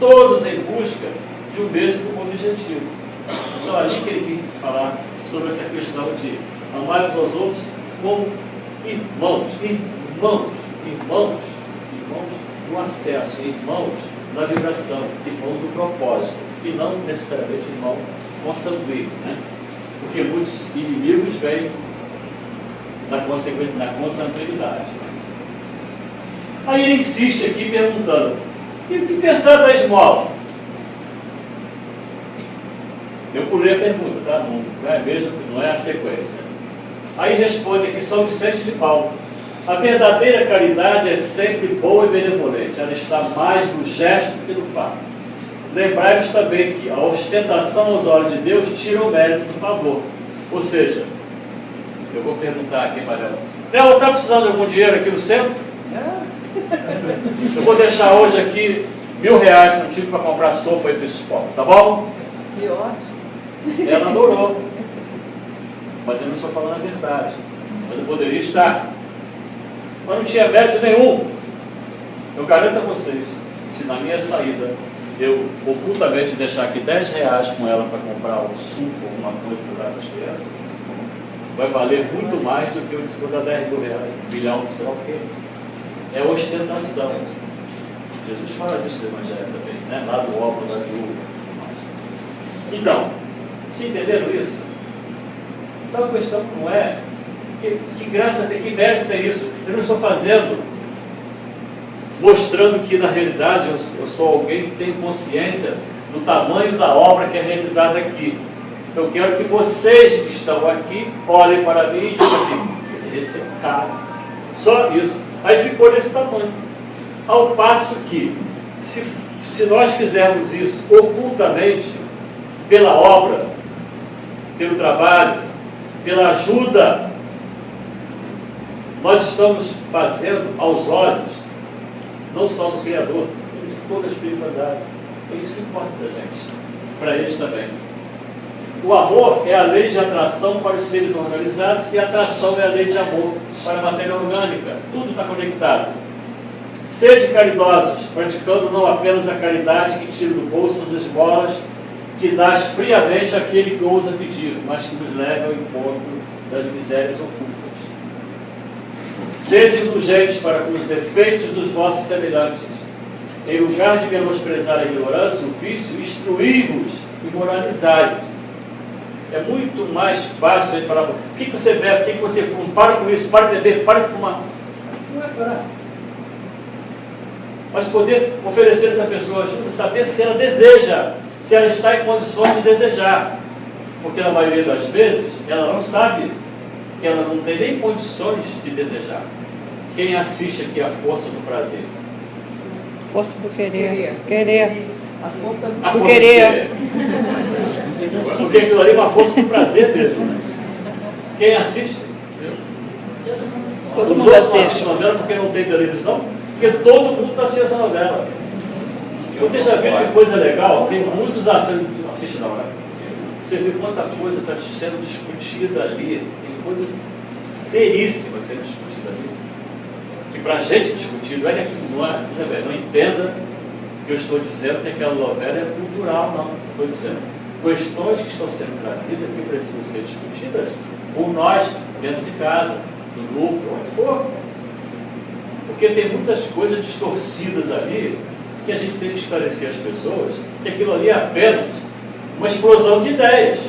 todos em busca de um mesmo objetivo. Então, ali que ele quis falar sobre essa questão de amar uns aos outros como irmãos, irmãos, irmãos, irmãos no acesso, irmãos na vibração, irmãos no propósito, e não necessariamente irmão consanguíneo, né? Porque muitos inimigos vêm na consanguinidade. Aí ele insiste aqui perguntando: e o que pensar da esmola? Eu pulei a pergunta, tá? Não é mesmo, não é a sequência. Aí responde aqui São Vicente de Paulo: a verdadeira caridade é sempre boa e benevolente, ela está mais no gesto que no fato. Lembrai-vos também que a ostentação aos olhos de Deus tira o mérito do favor. Ou seja, eu vou perguntar aqui para ela: Nela, está precisando de algum dinheiro aqui no centro? Eu vou deixar hoje aqui R$1.000 contigo para comprar sopa aí para esses pobres, tá bom? Que ótimo. Ela adorou. Mas eu não estou falando a verdade. Mas eu poderia estar. Mas não tinha mérito nenhum. Eu garanto a vocês, se na minha saída eu ocultamente deixar aqui R$10 com ela para comprar um suco ou alguma coisa para dar para as crianças, vai valer muito mais do que eu disse, vou dar R$10 mil, R$1 milhão, sei lá o quê. É ostentação. Jesus fala disso no Evangelho também, né? Lá do óbolo, da viúva e tudo mais. Então, vocês entenderam isso? Então a questão não é que graça tem, que mérito tem isso. Eu não estou mostrando que na realidade eu sou alguém que tem consciência do tamanho da obra que é realizada aqui. Eu quero que vocês que estão aqui olhem para mim e digam assim: esse é cara. Só isso. Aí ficou desse tamanho. Ao passo que, se nós fizermos isso ocultamente, pela obra, pelo trabalho, pela ajuda, nós estamos fazendo aos olhos, não só do Criador, mas de toda a espiritualidade. É isso que importa para a gente, para eles também. O amor é a lei de atração para os seres organizados e a atração é a lei de amor para a matéria orgânica. Tudo está conectado. Sede caridosos, praticando não apenas a caridade que tira do bolso as esmolas, que dás friamente àquele que ousa pedir, mas que nos leva ao encontro das misérias ocultas. Sede indulgentes para com os defeitos dos vossos semelhantes. Em lugar de menosprezar a ignorância, o vício, instruí-vos e moralizai-vos. É muito mais fácil a gente falar: o que você bebe, o que você fuma, para com isso, para de beber, para de fumar. Não é parar. Mas poder oferecer a essa pessoa ajuda, saber se ela deseja, se ela está em condições de desejar. Porque na maioria das vezes ela não sabe que ela não tem nem condições de desejar. Quem assiste aqui a Força do Prazer? Força do querer. Querer. A força do A força querer. do querer. Porque aquilo ali é uma força do prazer mesmo. Né? Quem assiste? Todo Os mundo outros não assiste. assistem novela porque não tem televisão? Porque todo mundo está assistindo essa novela. Você já viu que coisa legal? Tem muitos assistem não, né? Você vê quanta coisa está sendo discutida ali. Tem coisas seríssimas sendo discutidas ali. E para a gente discutir, não é que aquilo não entenda que eu estou dizendo que aquela novela é cultural, não. Estou dizendo questões que estão sendo trazidas que precisam ser discutidas por nós, dentro de casa, no grupo, onde for. Porque tem muitas coisas distorcidas ali que a gente tem que esclarecer às pessoas que aquilo ali é apenas uma explosão de ideias.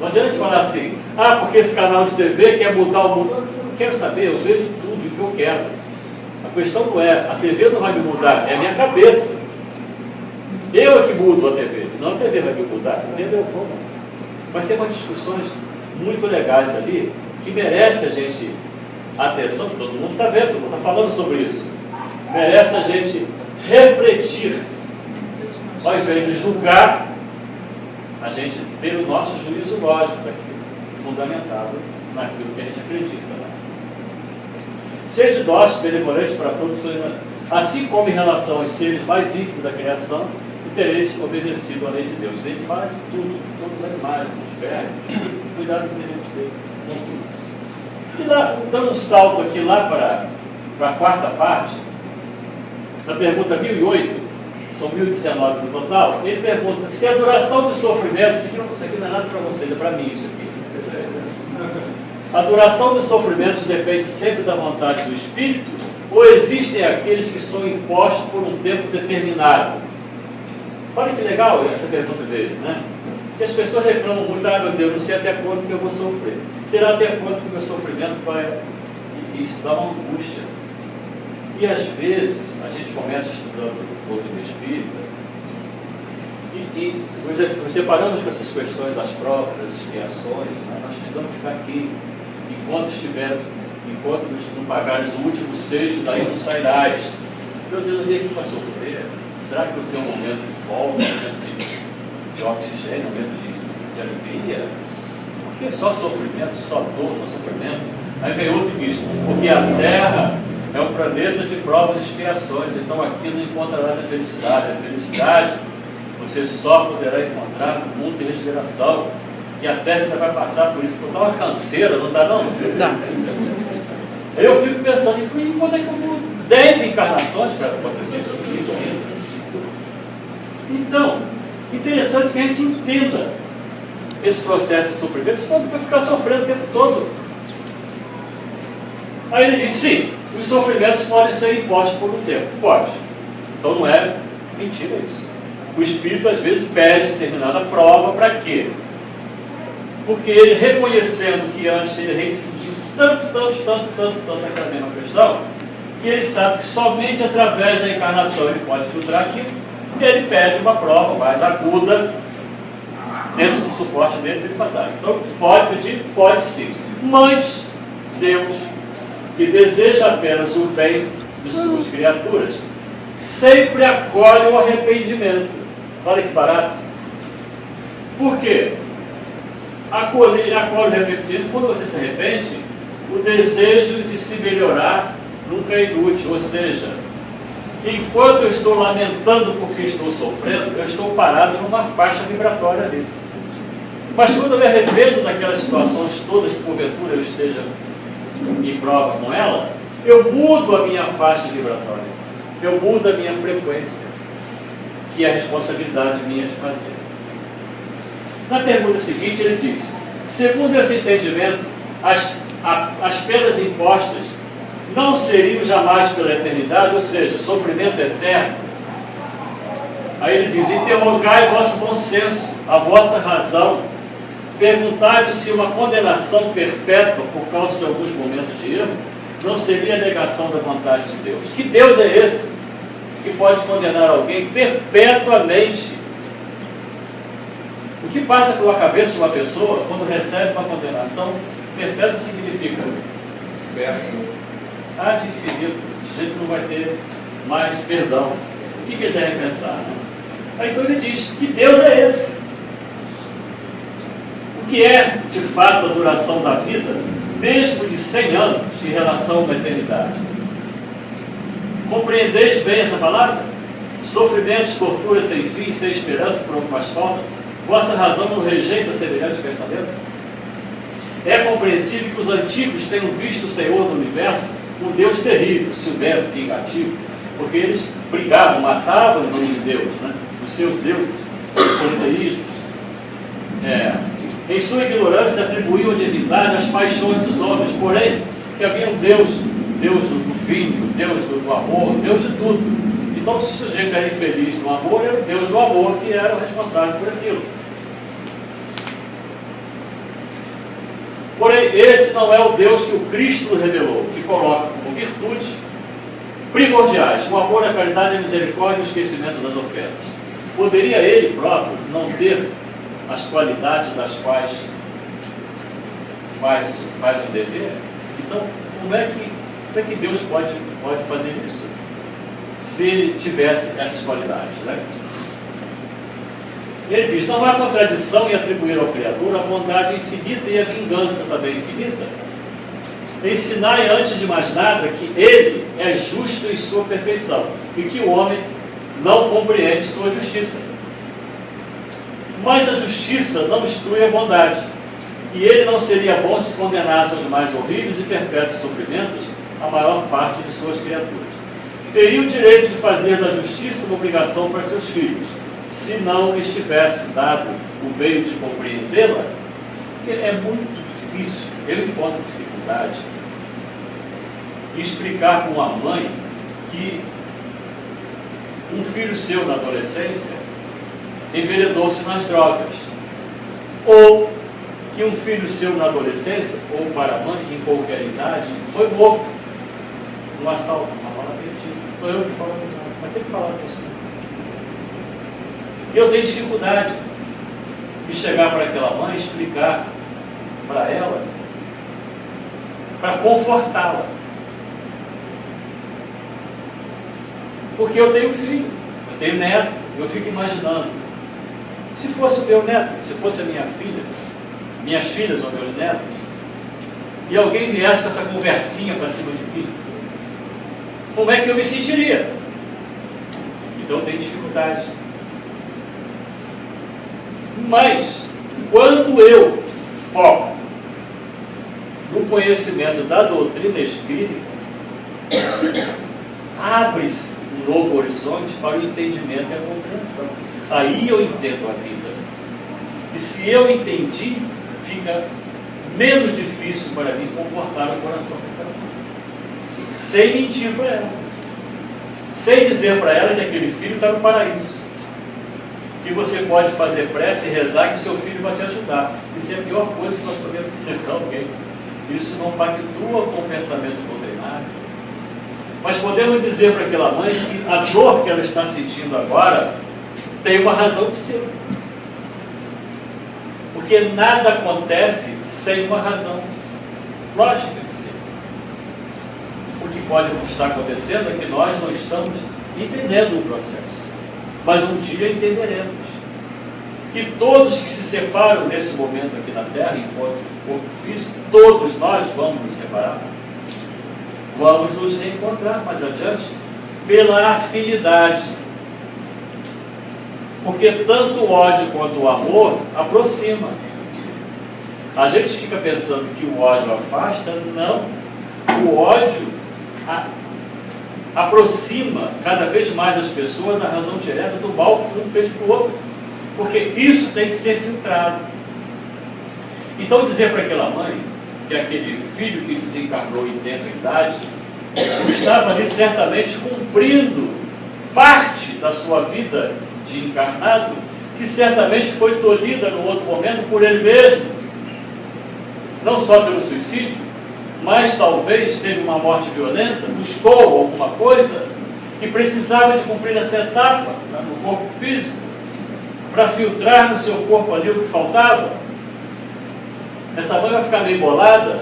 Não adianta a gente falar assim: ah, porque esse canal de TV quer mudar o mundo. Eu não quero saber, eu vejo tudo o que eu quero. A questão não é, a TV não vai me mudar, é a minha cabeça. Eu é que mudo a TV, não a TV vai me mudar, entendeu como? Mas tem umas discussões muito legais ali que merece a gente atenção, todo mundo está vendo, todo mundo está falando sobre isso. Merece a gente refletir, ao invés de julgar, a gente ter o nosso juízo lógico daquilo, fundamentado naquilo que a gente acredita. Né? Sede dóceis, benevolentes para todos, assim como em relação aos seres mais ínfimos da criação, e tereis obedecido à lei de Deus. Ele fala de tudo, de todos os animais, dos vermes, cuidado com os dele, com tudo. E lá, dando um salto aqui lá para a quarta parte, na pergunta 1008, são 1019 no total, ele pergunta se a duração dos sofrimentos, isso aqui não é nada para vocês, é para mim isso aqui. A duração dos sofrimentos depende sempre da vontade do Espírito, ou existem aqueles que são impostos por um tempo determinado? Olha que legal essa pergunta dele, né? Porque as pessoas reclamam muito, meu Deus, não sei até quando que eu vou sofrer. Será até quando que o meu sofrimento vai... Isso dá uma angústia. E às vezes, a gente começa estudando o doutrina espírita e nos deparamos com essas questões das provas, das expiações, né? Nós precisamos ficar aqui, enquanto não pagares o último sejo, daí não sairás. Meu Deus, eu vim aqui para sofrer. Será que eu tenho um momento de folga, um momento de oxigênio, um momento de alegria? Porque só sofrimento, só dor, só sofrimento. Aí vem outro e diz, porque a Terra é um planeta de provas e expiações, então aqui não encontrarás a felicidade. A felicidade você só poderá encontrar no mundo de regeneração, que a Terra ainda vai passar por isso. Porque está uma canseira, não está não? Dá. Aí eu fico pensando, e quando é que eu vou? 10 encarnações para acontecer isso comigo ainda? Então, interessante que a gente entenda esse processo de sofrimento, senão vai ficar sofrendo o tempo todo. Aí ele diz, sim, os sofrimentos podem ser impostos por um tempo. Pode. Então não é mentira isso. O Espírito às vezes pede determinada prova para quê? Porque ele, reconhecendo que antes ele reincidiu tanto naquela mesma questão, que ele sabe que somente através da encarnação ele pode filtrar aquilo, e ele pede uma prova mais aguda dentro do suporte dele para ele passar. Então pode pedir? Pode sim. Mas Deus, que deseja apenas o bem de suas criaturas, sempre acolhe o arrependimento. Olha que barato. Por quê? Acolhe o arrependimento. Quando você se arrepende, o desejo de se melhorar nunca é inútil. Ou seja, enquanto eu estou lamentando porque estou sofrendo, eu estou parado numa faixa vibratória ali. Mas quando eu me arrependo daquelas situações todas que porventura eu esteja em prova com ela, eu mudo a minha faixa vibratória, eu mudo a minha frequência, que é a responsabilidade minha de fazer. Na pergunta seguinte ele diz, segundo esse entendimento, as penas impostas não seriam jamais pela eternidade, ou seja, sofrimento eterno. Aí ele diz, interrogai vosso bom senso, a vossa razão, perguntai-vos se uma condenação perpétua por causa de alguns momentos de erro não seria a negação da vontade de Deus. Que Deus é esse que pode condenar alguém perpetuamente? O que passa pela cabeça de uma pessoa quando recebe uma condenação perpétua significa inferno, de infinito, o jeito não vai ter mais perdão. O que ele deve pensar? Né? Aí então ele diz, que Deus é esse? O que é, de fato, a duração da vida, mesmo de 100 anos, em relação a uma eternidade? Compreendeis bem essa palavra? Sofrimentos, torturas sem fim, sem esperança, por algumas faltas, vossa razão não rejeita semelhante pensamento? É compreensível que os antigos tenham visto o Senhor do Universo um Deus terrível, ciumento, vingativo, porque eles brigavam, matavam em nome de Deus, né? Os seus deuses, os politeísmos. Em sua ignorância atribuíam a divindade às paixões dos homens, porém, que havia um Deus, Deus do vinho, Deus do amor, Deus de tudo. Então, se o sujeito era infeliz no amor, era o Deus do amor que era o responsável por aquilo. Porém, esse não é o Deus que o Cristo revelou, que coloca como virtudes primordiais o amor, a caridade, a misericórdia e o esquecimento das ofensas. Poderia ele próprio não ter as qualidades das quais faz o dever? Então, como é que Deus pode fazer isso? Se ele tivesse essas qualidades, né? Ele diz, não há contradição em atribuir ao Criador a bondade infinita e a vingança também infinita. Ensinai antes de mais nada que ele é justo em sua perfeição e que o homem não compreende sua justiça. Mas a justiça não exclui a bondade, que ele não seria bom se condenasse aos mais horríveis e perpétuos sofrimentos a maior parte de suas criaturas. Teria o direito de fazer da justiça uma obrigação para seus filhos, se não lhes tivesse dado o meio de compreendê-la, porque é muito difícil, eu encontro dificuldade em explicar para uma mãe que um filho seu na adolescência enveredou-se nas drogas, ou que um filho seu na adolescência, ou para a mãe, em qualquer idade, foi morto num assalto, uma bala perdida. Não eu que falo, mas tem que falar disso. Eu tenho dificuldade de chegar para aquela mãe e explicar para ela, para confortá-la. Porque eu tenho filho, eu tenho neto, eu fico imaginando, se fosse o meu neto, se fosse a minha filha, minhas filhas ou meus netos, e alguém viesse com essa conversinha para cima de mim, como é que eu me sentiria? Então eu tenho dificuldade. Mas, quando eu foco no conhecimento da doutrina espírita, abre-se um novo horizonte para o entendimento e a compreensão. Aí eu entendo a vida. E se eu entendi, fica menos difícil para mim confortar o coração daquela mãe. Sem mentir para ela. Sem dizer para ela que aquele filho está no paraíso. Que você pode fazer prece e rezar que seu filho vai te ajudar. Isso é a pior coisa que nós podemos dizer para alguém. Isso não pactua com o pensamento doutrinário. Mas podemos dizer para aquela mãe que a dor que ela está sentindo agora tem uma razão de ser. Porque nada acontece sem uma razão lógica de ser. O que pode estar acontecendo é que nós não estamos entendendo o processo. Mas um dia entenderemos. E todos que se separam nesse momento aqui na Terra, enquanto corpo físico, todos nós vamos nos separar. Vamos nos reencontrar mais adiante pela afinidade. Porque tanto o ódio quanto o amor aproxima. A gente fica pensando que o ódio afasta, não. O ódio aproxima cada vez mais as pessoas da razão direta do mal que um fez para o outro. Porque isso tem que ser filtrado. Então dizer para aquela mãe que aquele filho que desencarnou em tenra idade estava ali certamente cumprindo parte da sua vida de encarnado, que certamente foi tolhida no outro momento por ele mesmo, não só pelo suicídio, mas talvez teve uma morte violenta, buscou alguma coisa e precisava de cumprir essa etapa no corpo físico para filtrar no seu corpo ali o que faltava. Essa mãe vai ficar meio bolada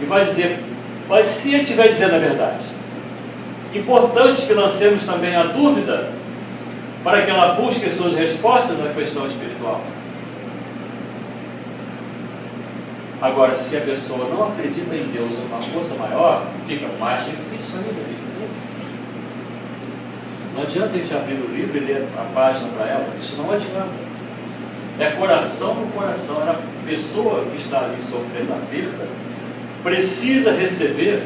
e vai dizer, mas se ele estiver dizendo a verdade, importante que lancemos também a dúvida para que ela busque suas respostas na questão espiritual. Agora, se a pessoa não acredita em Deus ou uma força maior, fica mais difícil ainda de dizer. Não adianta a gente abrir o livro e ler a página para ela, isso não adianta. É coração no coração, a pessoa que está ali sofrendo a perda precisa receber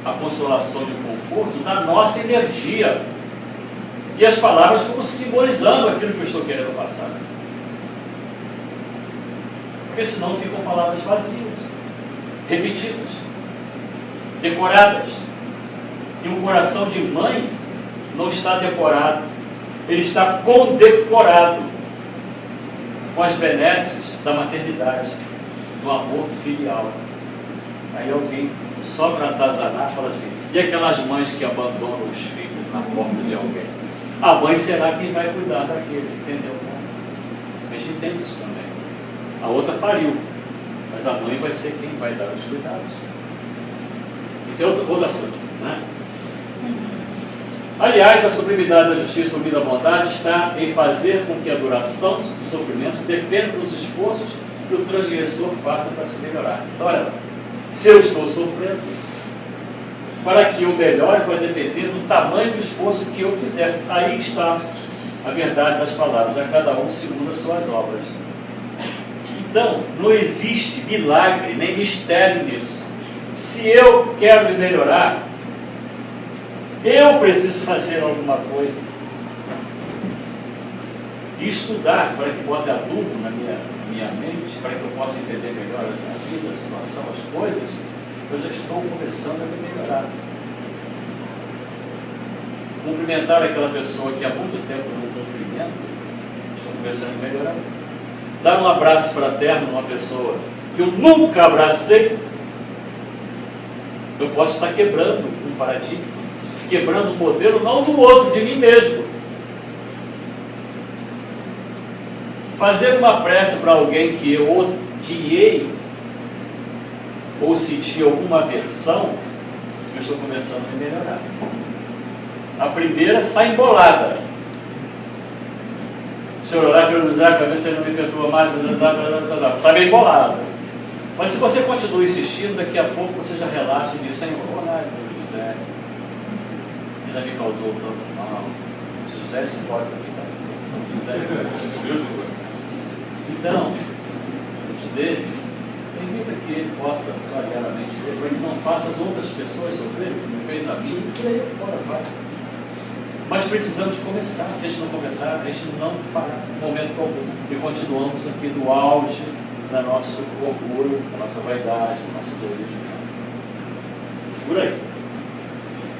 a consolação e o conforto da nossa energia. E as palavras como simbolizando aquilo que eu estou querendo passar. Porque senão ficam palavras vazias, repetidas, decoradas. E um coração de mãe não está decorado, ele está condecorado com as benesses da maternidade, do amor filial. Aí alguém, só para atazanar, fala assim, e aquelas mães que abandonam os filhos na porta de alguém? A mãe será quem vai cuidar daquele, entendeu? A gente entende isso também. A outra pariu, mas a mãe vai ser quem vai dar os cuidados. Isso é outro assunto, né? Aliás, a sublimidade da justiça unida à bondade está em fazer com que a duração do sofrimento dependa dos esforços que o transgressor faça para se melhorar. Então, olha, se eu estou sofrendo, para que eu melhore vai depender do tamanho do esforço que eu fizer. Aí está a verdade das palavras, a cada um segundo as suas obras. Então, não existe milagre nem mistério nisso. Se eu quero me melhorar, eu preciso fazer alguma coisa. E estudar para que bote adubo na minha mente, para que eu possa entender melhor a minha vida, a situação, as coisas, eu já estou começando a me melhorar. Cumprimentar aquela pessoa que há muito tempo não cumprimento, estou começando a melhorar. Dar um abraço fraterno numa pessoa que eu nunca abracei, eu posso estar quebrando um paradigma, quebrando um modelo, não do outro, de mim mesmo. Fazer uma prece para alguém que eu odiei ou senti alguma aversão, eu estou começando a melhorar. A primeira sai embolada. Se eu olhar para o José, para ver se ele não me perturba mais, sai bem embolada. Mas se você continua insistindo, daqui a pouco você já relaxa e diz: Senhor, olha para o José, ele já me causou tanto mal. Se o José se pode aqui, tá? Então, diante dele, permita que ele possa claramente ver, para que não faça as outras pessoas sofrerem, como fez a mim, e por aí fora vai. Mas precisamos começar. Se a gente não começar, a gente não fará em momento algum. E continuamos aqui no auge do nosso orgulho, da nossa vaidade, do nosso egoísmo. Por aí.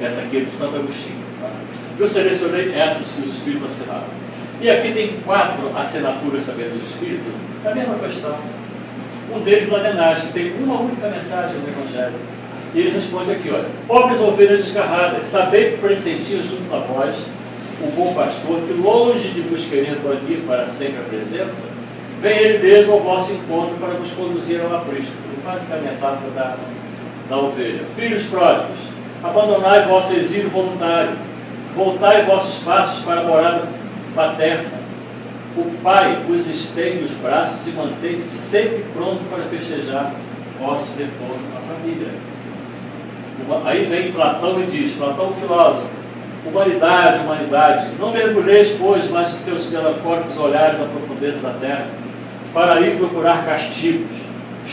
Essa aqui é de Santo Agostinho. Tá? Eu selecionei essas que os Espíritos assinaram. E aqui tem 4 assinaturas também dos Espíritos, a mesma questão. Um deles do Adenage, que tem uma única mensagem no Evangelho. E ele responde aqui, olha: pobres ovelhas desgarradas, sabei pressentir junto a vós o bom pastor, que longe de vos querer banir para sempre a presença, vem ele mesmo ao vosso encontro para vos conduzir ao aprisco. Ele faz aqui a metáfora da ovelha. Filhos pródigos, abandonai vosso exílio voluntário, voltai vossos passos para a morada paterna. O Pai vos estende os braços e mantém-se sempre pronto para festejar vosso retorno à família. Aí vem Platão e diz, Platão filósofo: humanidade, humanidade, não mergulheis, pois, mais de teus melancólicos olhares na profundeza da terra, para ir procurar castigos.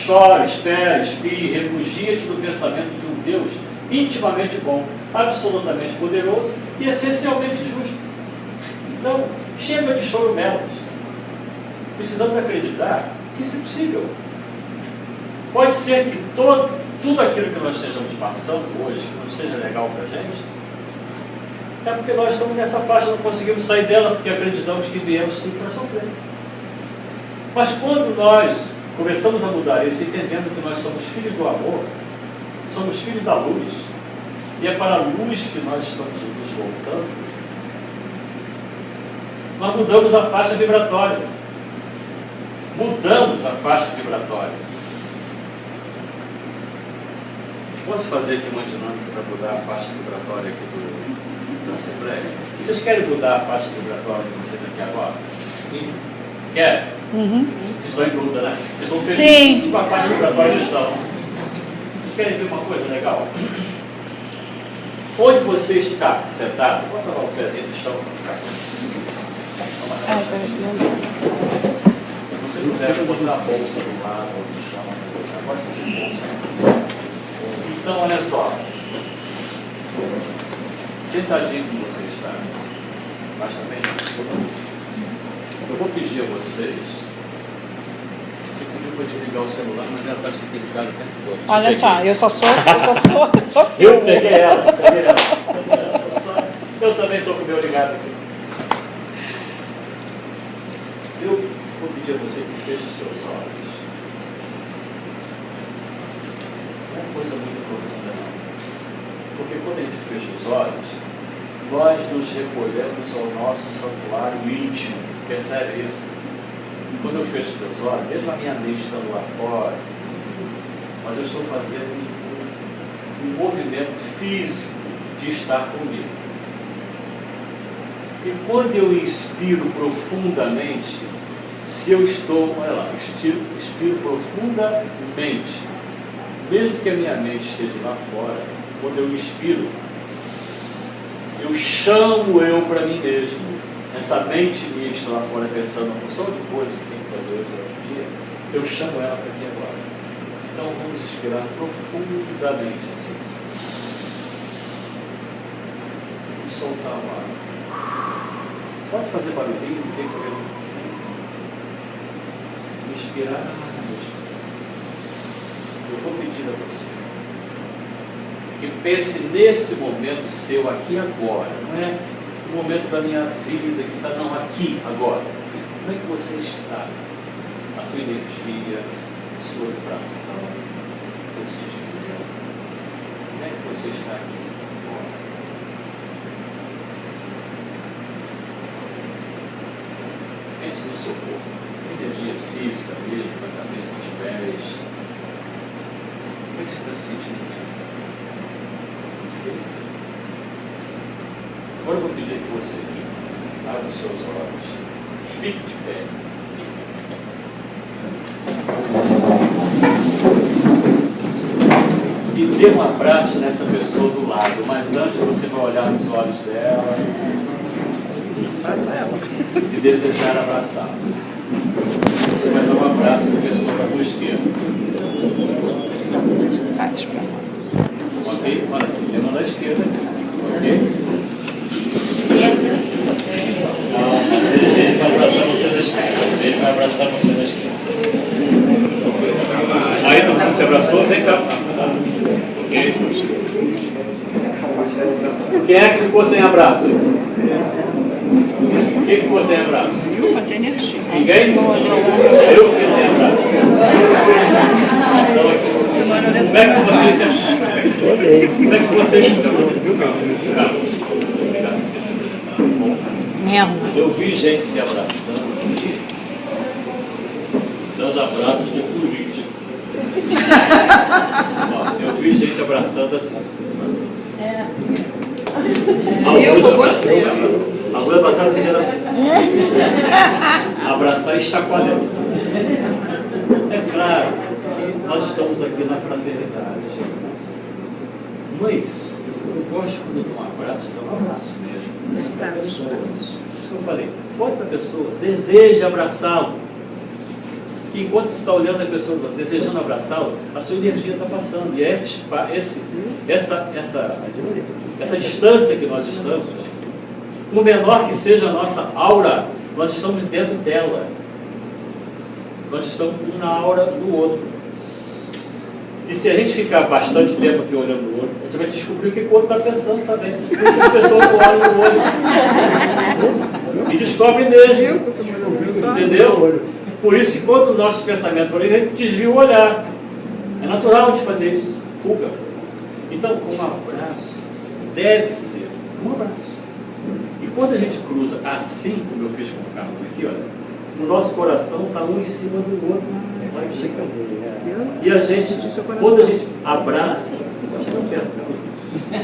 Chora, espera, espie, refugia-te no pensamento de um Deus intimamente bom, absolutamente poderoso e essencialmente justo. Então, chega de choro-melas. Precisamos acreditar que isso é possível. Pode ser que tudo aquilo que nós estejamos passando hoje, que não seja legal para a gente, é porque nós estamos nessa faixa, não conseguimos sair dela, porque acreditamos que viemos sim para sofrer. Mas quando nós começamos a mudar isso, entendendo que nós somos filhos do amor, somos filhos da luz, e é para a luz que nós estamos nos voltando, nós mudamos a faixa vibratória. Mudamos a faixa vibratória. Posso fazer aqui uma dinâmica para mudar a faixa vibratória aqui da Assembleia? Vocês querem mudar a faixa vibratória de vocês aqui agora? Sim. Querem? Uhum. Vocês estão em dúvida, né? Vocês estão felizes Sim. com a faixa vibratória que estão. Vocês querem ver uma coisa legal? Onde você está sentado, bota lá o pezinho no chão para ficar. Se você puder botar a bolsa do lado ou no chão, agora você tem bolsa. Então, olha só. Sentadinho como você está, mas também eu vou pedir a vocês. Você pediu para desligar o celular, mas ela está sempre ligada o tempo todo. Olha só, eu só sou Eu filho. peguei ela. Eu também estou com o meu ligado aqui. Eu vou pedir a você que feche os seus olhos. Não é coisa muito profunda, não. Porque quando a gente fecha os olhos, nós nos recolhemos ao nosso santuário íntimo. Percebe isso? Quando eu fecho meus olhos, mesmo a minha mente estando lá fora, mas eu estou fazendo um movimento físico de estar comigo. E quando eu inspiro profundamente, se eu estou, olha lá, inspiro profundamente, mesmo que a minha mente esteja lá fora, quando eu inspiro, eu chamo eu para mim mesmo. Essa mente minha está lá fora pensando uma porção de coisas que tem que fazer hoje durante o dia. Eu chamo ela para aqui agora. Então vamos inspirar profundamente assim. E soltar o ar. Pode fazer barulhinho, não tem problema. Inspirar, expirar. Eu vou pedir a você que pense nesse momento seu aqui e agora. Não é o momento da minha vida que está, não, aqui, agora. Como é que você está? A tua energia, a sua vibração, o teu sentimento. Como é que você está aqui agora? Pense no seu corpo, energia física mesmo, da cabeça dos pés. Como é que você está se sentindo aqui? Agora eu vou pedir que você abra os seus olhos, fique de pé. E dê um abraço nessa pessoa do lado, mas antes você vai olhar nos olhos dela e desejar abraçá-la. Você vai dar um abraço na pessoa da tua esquerda. Ok? Olha, tem uma da esquerda. Ok? Não, mas ele vai abraçar você da esquerda. Ele vai abraçar você da esquerda. Aí, então, você abraçou? Vem cá. Ok? Quem é que ficou sem abraço? Quem ficou sem abraço? Ninguém? Eu fiquei sem abraço. Então, como é que vocês se acham? Como é que vocês estão? Eu vi gente se abraçando aqui, dando abraço de político. Eu vi gente abraçando assim. É assim. Eu com você. Alguns abraçaram pedindo assim. Abraçar e chacoalhando. É claro que nós estamos aqui na fraternidade. Mas eu gosto quando eu dou um abraço, eu dou um abraço mesmo para a pessoa. Isso que eu falei. Olhe para a pessoa, deseje abraçá-lo. Que enquanto você está olhando a pessoa, desejando abraçá-lo, a sua energia está passando. E é essa distância que nós estamos, por menor que seja a nossa aura, nós estamos dentro dela. Nós estamos um na aura do outro. E se a gente ficar bastante tempo aqui olhando no outro, a gente vai descobrir o que o outro está pensando também. Por isso que as pessoas olham no olho. E descobre mesmo. Entendeu? Por isso, enquanto o nosso pensamento for ali, a gente desvia o olhar. É natural de fazer isso. Fuga. Então, um abraço deve ser um abraço. E quando a gente cruza assim, como eu fiz com o Carlos aqui, olha, o nosso coração está um em cima do outro. E a gente, quando a gente abraça, pode chegar perto,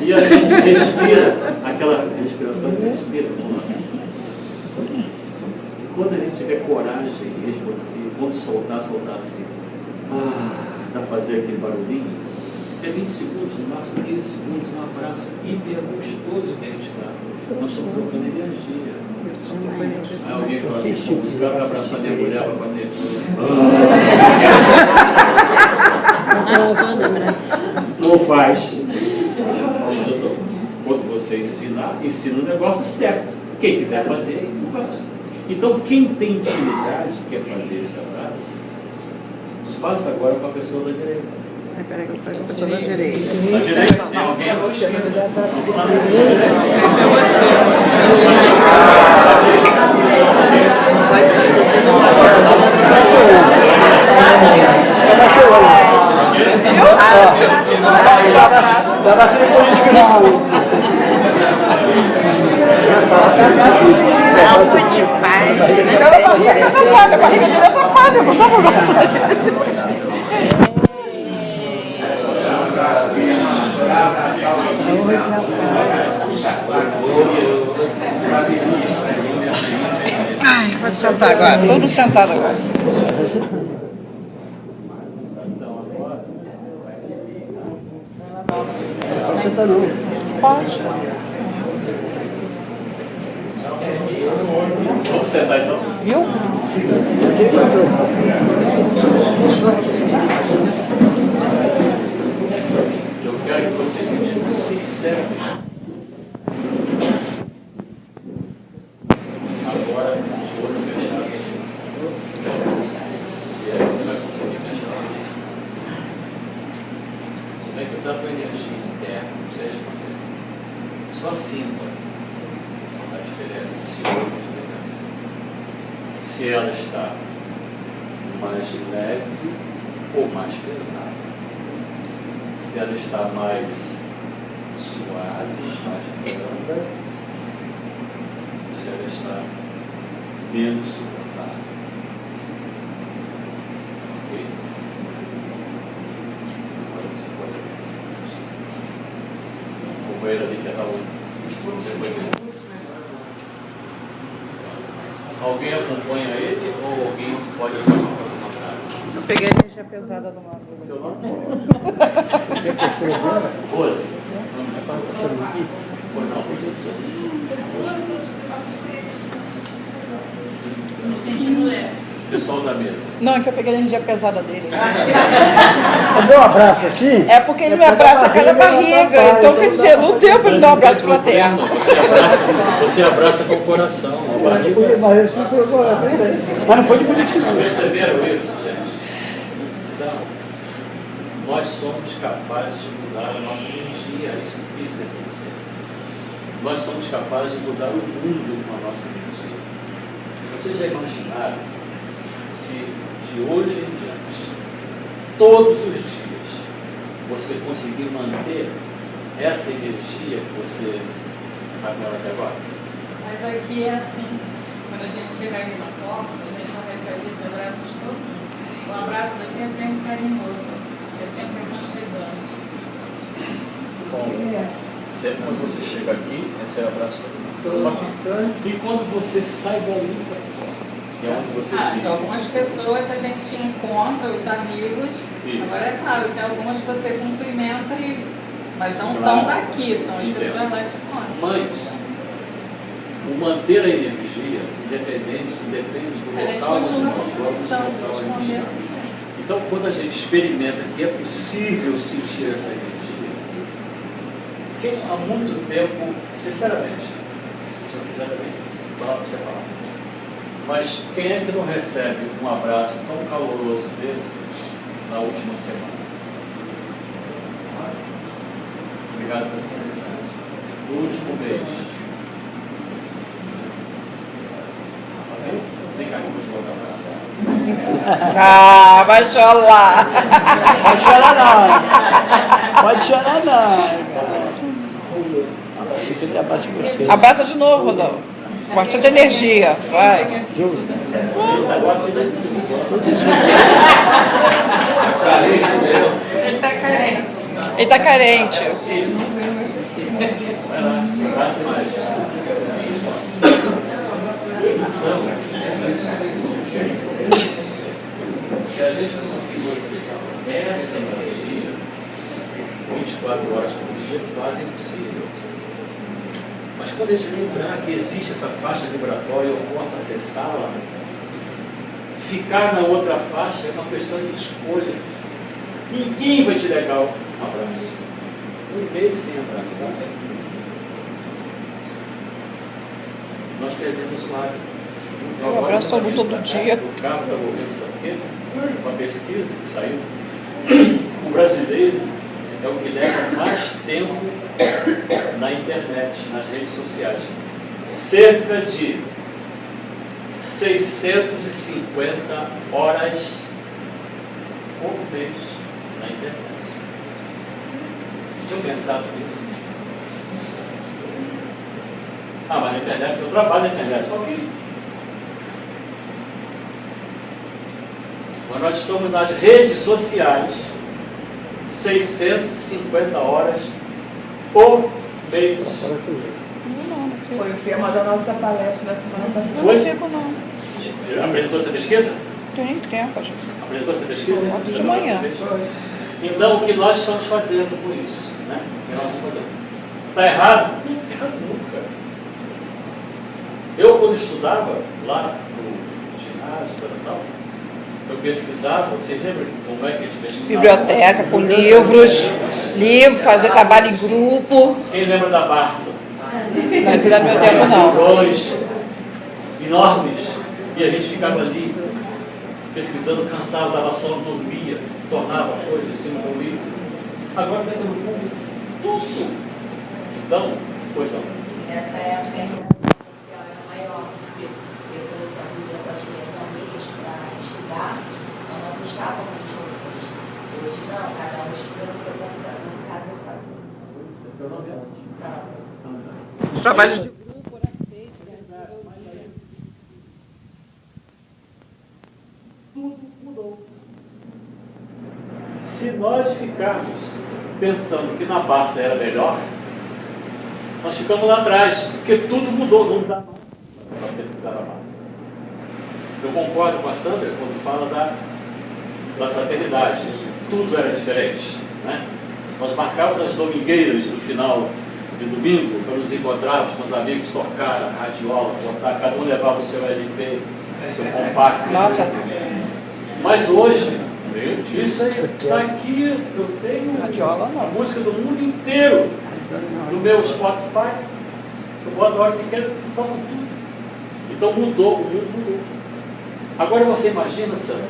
e a gente respira, aquela respiração que você respira, e quando a gente tiver coragem e quando soltar assim, para fazer aquele barulhinho, é 20 segundos, no máximo 15 segundos, um abraço hiper gostoso que a gente dá. Nós estamos trocando energia. Aí alguém fala assim, pô, os caras para abraçar minha mulher para fazer. Não faz. Quando você ensina o negócio certo. Quem quiser fazer, faz. Então, quem tem intimidade quer fazer esse abraço, faça agora com a pessoa da direita. Peraí, que eu pego a pessoa da direita. Da direita? Tem alguém à esquerda? Alto de paz. Aquela barriga tapada, a barriga dele é tapada, por favor. Ai, pode sentar agora, todo mundo sentado agora. Pode sentar não. Pode. Vamos sentar então? Viu? Tem problema. Eu quero que você me diga sinceramente. Agora, de olho fechado. Se aí você vai conseguir fechar. Como é que está a tua energia interna? Você responder. Só sinta a diferença, se houve diferença. Se ela está mais leve ou mais pesada. Se ela está mais suave, mais branda, se ela está menos suportável. Ok? Agora você pode ver. O companheiro ali quer dar um. Alguém acompanha ele ou alguém pode ser uma coisa contrária? Eu peguei a energia pesada do lado. Seu nome? Rose. Pois não, Rose. Me sentindo leve. Pessoal da mesa. Não, é que eu peguei a energia pesada dele. Eu dou um abraço assim? É porque ele me abraça cada barriga. Então, quer dizer, não deu para ele dar um abraço fraterno. Você abraça com o coração. A barriga. Mas não foi de bonitinho, não. Perceberam isso, gente? Então, nós somos capazes de mudar a nossa energia. É isso que eu quis dizer para você. Nós somos capazes de mudar o mundo com a nossa energia. Vocês já imaginaram se de hoje em diante, todos os dias, você conseguir manter essa energia que você está com ela até agora? Mas aqui é assim, quando a gente chega aqui na porta, a gente já recebe esse abraço de todo mundo. O abraço daqui é sempre carinhoso, é sempre aconchegante. Bom, sempre quando você chega aqui, esse é o abraço de todo mundo. E quando você sai dali para fora, é onde você De vive. algumas pessoas a gente encontra, os amigos. Isso. Agora é claro, tem algumas que você cumprimenta, mas não Claro. são daqui, são as Entendo. pessoas lá de fora. Mas o manter a energia, depende do A gente local onde continua nós vamos então, buscar a respondendo. energia. Então, quando a gente experimenta que é possível sentir essa energia, quem há muito tempo, sinceramente, se você não quiser também, falar para você falar. Mas quem é que não recebe um abraço tão caloroso desse na última semana? Obrigado pela sinceridade. No último mês. Vem cá que eu vou te dar um abraço. Ah, vai chorar. Pode chorar não. Pode chorar não. Achei que ele abraça você. Abraça de novo, Rodolfo. Bastante energia. Vai. Ele está carente. Ele tá carente. Vai lá, abraça mais. Se a gente conseguir multiplicar essa energia 24 horas por dia, é quase impossível. Mas quando a gente lembrar que existe essa faixa vibratória, eu posso acessá-la, ficar na outra faixa é uma questão de escolha. Ninguém vai te negar um abraço. Um mês sem abraçar, nós perdemos o hábito. Eu abraço alguém todo dia. O carro está ouvindo, sabe o quê? Uma pesquisa que saiu. O brasileiro é o que leva mais tempo na internet, nas redes sociais. Cerca de 650 horas por mês na internet. Tinham pensado nisso? Ah, mas na internet, eu trabalho na internet. Ok. Mas nós estamos nas redes sociais 650 horas por mês. Foi o tema da nossa palestra na semana passada. Foi? Não fico, não. Apresentou essa pesquisa? Não tem nem tempo, gente. Apresentou essa pesquisa? Foi de manhã. Então, o que nós estamos fazendo com isso? Né? O que nós estamos fazendo? Está errado? Errado nunca. Eu, quando estudava lá no ginásio, tal, eu pesquisava, vocês lembram como é que a gente pesquisava? Biblioteca com livros, fazer trabalho em grupo. Quem lembra da Barça? Não, isso não é do meu tempo, não. Livrões enormes, e a gente ficava ali pesquisando, cansado, dava sono, dormia, tornava coisa em cima do livro. Agora vai no público tudo. Então, pois não. Nessa época a interação social era maior, porque eu, por exemplo, ia com as minhas amigas para estudar, então nós estávamos juntas. Hoje não, cada um estuda no seu computador em casa sozinho. Sabe? Os trabalhos de Tudo mudou. Se nós ficarmos pensando que na Barça era melhor, nós ficamos lá atrás, porque tudo mudou, não dá para pesquisar na Barça. Eu concordo com a Sandra quando fala da fraternidade. Tudo era diferente, né? Nós marcávamos as domingueiras do final de domingo para nos encontrarmos com os amigos, tocar a radiola, botar, cada um levava o seu LP, seu compacto. Nossa. Mas hoje, isso aí está aqui, eu tenho Radiola, não. a música do mundo inteiro no meu Spotify. Eu boto a hora que quero, toco tudo. Então mudou, o mundo mudou. Agora você imagina, Sandra,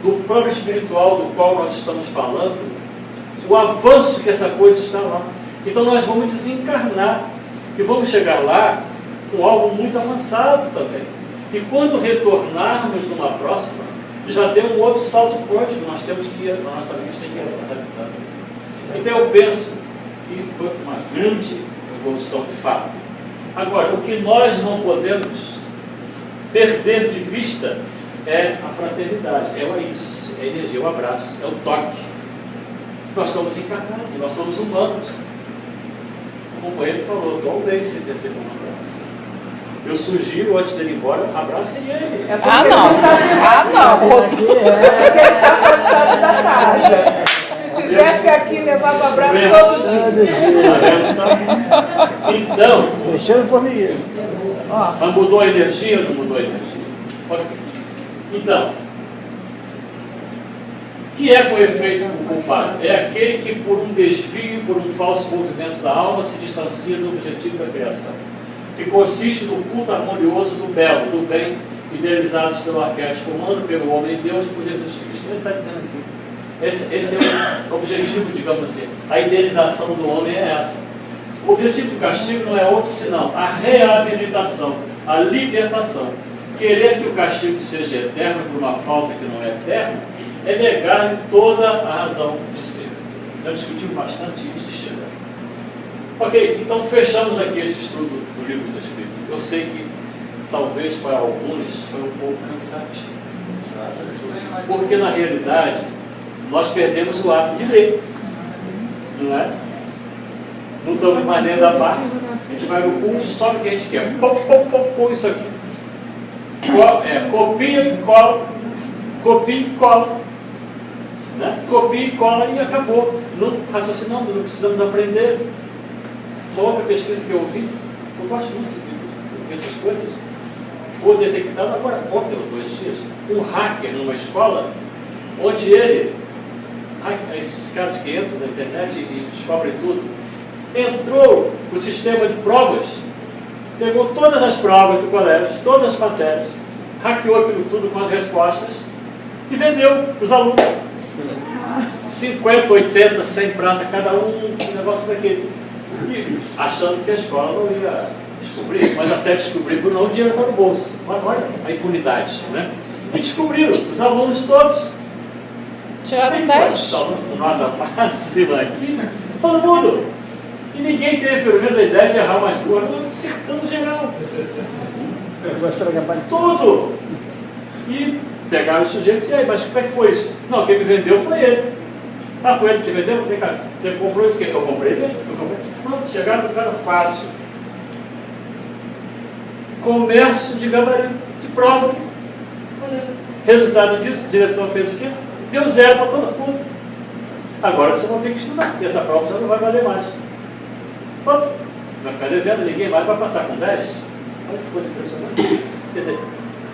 do plano espiritual do qual nós estamos falando, o avanço que essa coisa está lá. Então nós vamos desencarnar e vamos chegar lá com algo muito avançado também. E quando retornarmos numa próxima, já deu um outro salto quântico, nós temos que ir, a nossa mente tem que ir. Então eu penso que foi uma grande evolução de fato. Agora, o que nós não podemos perder de vista é a fraternidade, é isso, é a energia, é o abraço, é o toque. Nós estamos encarnados, nós somos humanos. O companheiro falou, estou bem sem receber um abraço. Eu sugiro, antes dele ir embora, abracem ele. Ah, não. Ah, não. É porque ele está afastado da casa. Se tivesse aqui, levava abraço todo dia. Tá vendo, sabe? Então, Mexendo formigueiro. mas mudou a energia ou não mudou a energia? Ok. Então, o que é com efeito culpado? É aquele que, por um desvio, por um falso movimento da alma, se distancia do objetivo da criação, que consiste no culto harmonioso do belo, do bem, idealizados pelo arquétipo humano, pelo homem de Deus, por Jesus Cristo. Ele está dizendo aqui. Esse é o objetivo, digamos assim. A idealização do homem é essa. O objetivo do castigo não é outro senão a reabilitação, a libertação. Querer que o castigo seja eterno por uma falta que não é eterna é negar toda a razão de ser. Já discutimos bastante isso, chega. Ok, então fechamos aqui esse estudo do Livro dos Espíritos. Eu sei que talvez para alguns foi um pouco cansativo, porque na realidade nós perdemos o hábito de ler, não é? Não estamos mais lendo a Barça, a gente vai no curso, sobe o que a gente quer, pô, isso aqui, copia e cola, né? Copia e cola e acabou. Não raciocinamos, não precisamos aprender. Uma outra pesquisa que eu ouvi, eu gosto muito de ver essas coisas, foi detectado agora, ontem ou 2 dias, um hacker numa escola, onde ele, esses caras que entram na internet e descobrem tudo, entrou no sistema de provas, pegou todas as provas do colégio, todas as matérias, hackeou aquilo tudo com as respostas e vendeu para os alunos. 50, 80, 100 prata cada um negócio daquele. E achando que a escola não ia descobrir, mas até descobrir por não o dinheiro para o bolso. Olha a impunidade, né? E descobriram, os alunos todos. Tiraram 10. Nota máxima aqui, todo mundo. E ninguém teve pelo menos a ideia de errar umas 2, acertando geral. Tudo. E pegaram os sujeitos, e aí, mas como é que foi isso? Não, quem me vendeu foi ele. Ah, foi ele que te vendeu? Vem cá, você comprou de quê? Eu comprei dele. Pronto, chegaram no cara fácil. Comércio de gabarito, de prova. Resultado disso, o diretor fez o quê? Deu 0 para todo mundo. Agora você vai ter que estudar, e essa prova já não vai valer mais. Pronto, vai ficar devendo, ninguém vai passar com 10. Olha que coisa impressionante. Quer dizer,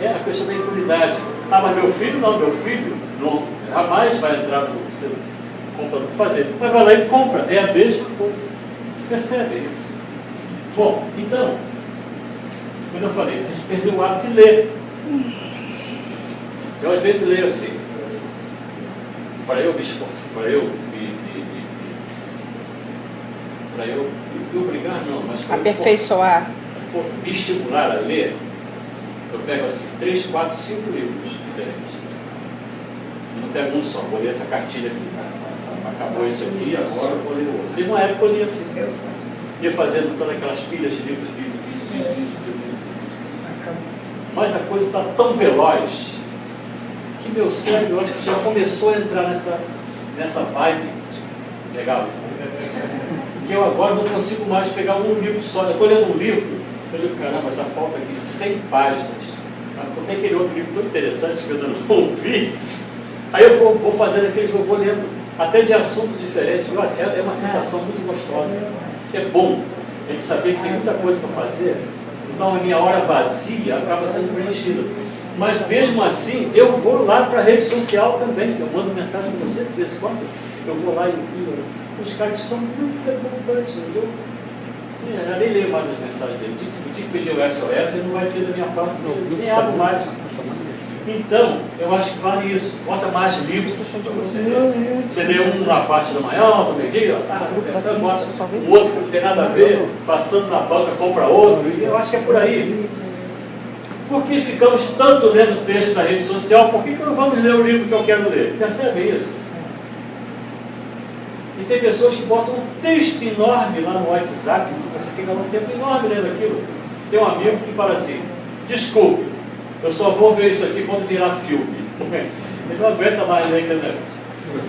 é a questão da impunidade. Ah, mas meu filho não, jamais vai entrar no seu computador para fazer. Mas vai lá e compra, é a mesma coisa. Percebe isso? Bom, então, como eu falei, a gente perdeu o hábito de ler. Eu às vezes leio assim, para eu me esforçar, para eu me obrigar, não, mas para Aperfeiçoar. me estimular a ler, eu pego assim, 3, 4, 5 livros diferentes. Eu não pego um só, vou ler essa cartilha aqui. Acabou isso aqui, agora eu vou ler o outro. Teve uma época que eu li assim, ia fazendo todas aquelas pilhas de livros. Mas a coisa está tão veloz que meu cérebro, eu acho que já começou a entrar nessa vibe. Legal isso. Que eu agora não consigo mais pegar um livro só. Eu estou lendo um livro, eu digo, caramba, já falta aqui 100 páginas. Eu tenho aquele outro livro tão interessante que eu ainda não ouvi. Aí eu vou fazendo aqueles, eu vou lendo, até de assuntos diferentes. E, olha, é uma sensação muito gostosa. É bom a gente saber que tem muita coisa para fazer. Então a minha hora vazia acaba sendo preenchida. Mas mesmo assim, eu vou lá para a rede social também. Eu mando mensagem para você, de vez em quando. Eu vou lá e vi os caras que são muito bons. Eu já nem leio mais as mensagens dele. O dia que pedir o SOS, ele não vai ter da minha parte, nem abro mais. Então, eu acho que vale isso. Bota mais livros para você ler. Você lê um na parte da manhã, outro meio-dia, então bota um outro que não tem nada a ver, passando na banca, compra outro, e eu acho que é por aí. Por que ficamos tanto lendo texto na rede social? Por que não vamos ler o livro que eu quero ler? Percebe isso? E tem pessoas que botam um texto enorme lá no WhatsApp, que você fica um tempo enorme lendo aquilo. Tem um amigo que fala assim, desculpe, eu só vou ver isso aqui quando virar filme. Ele não aguenta mais ler aquele negócio.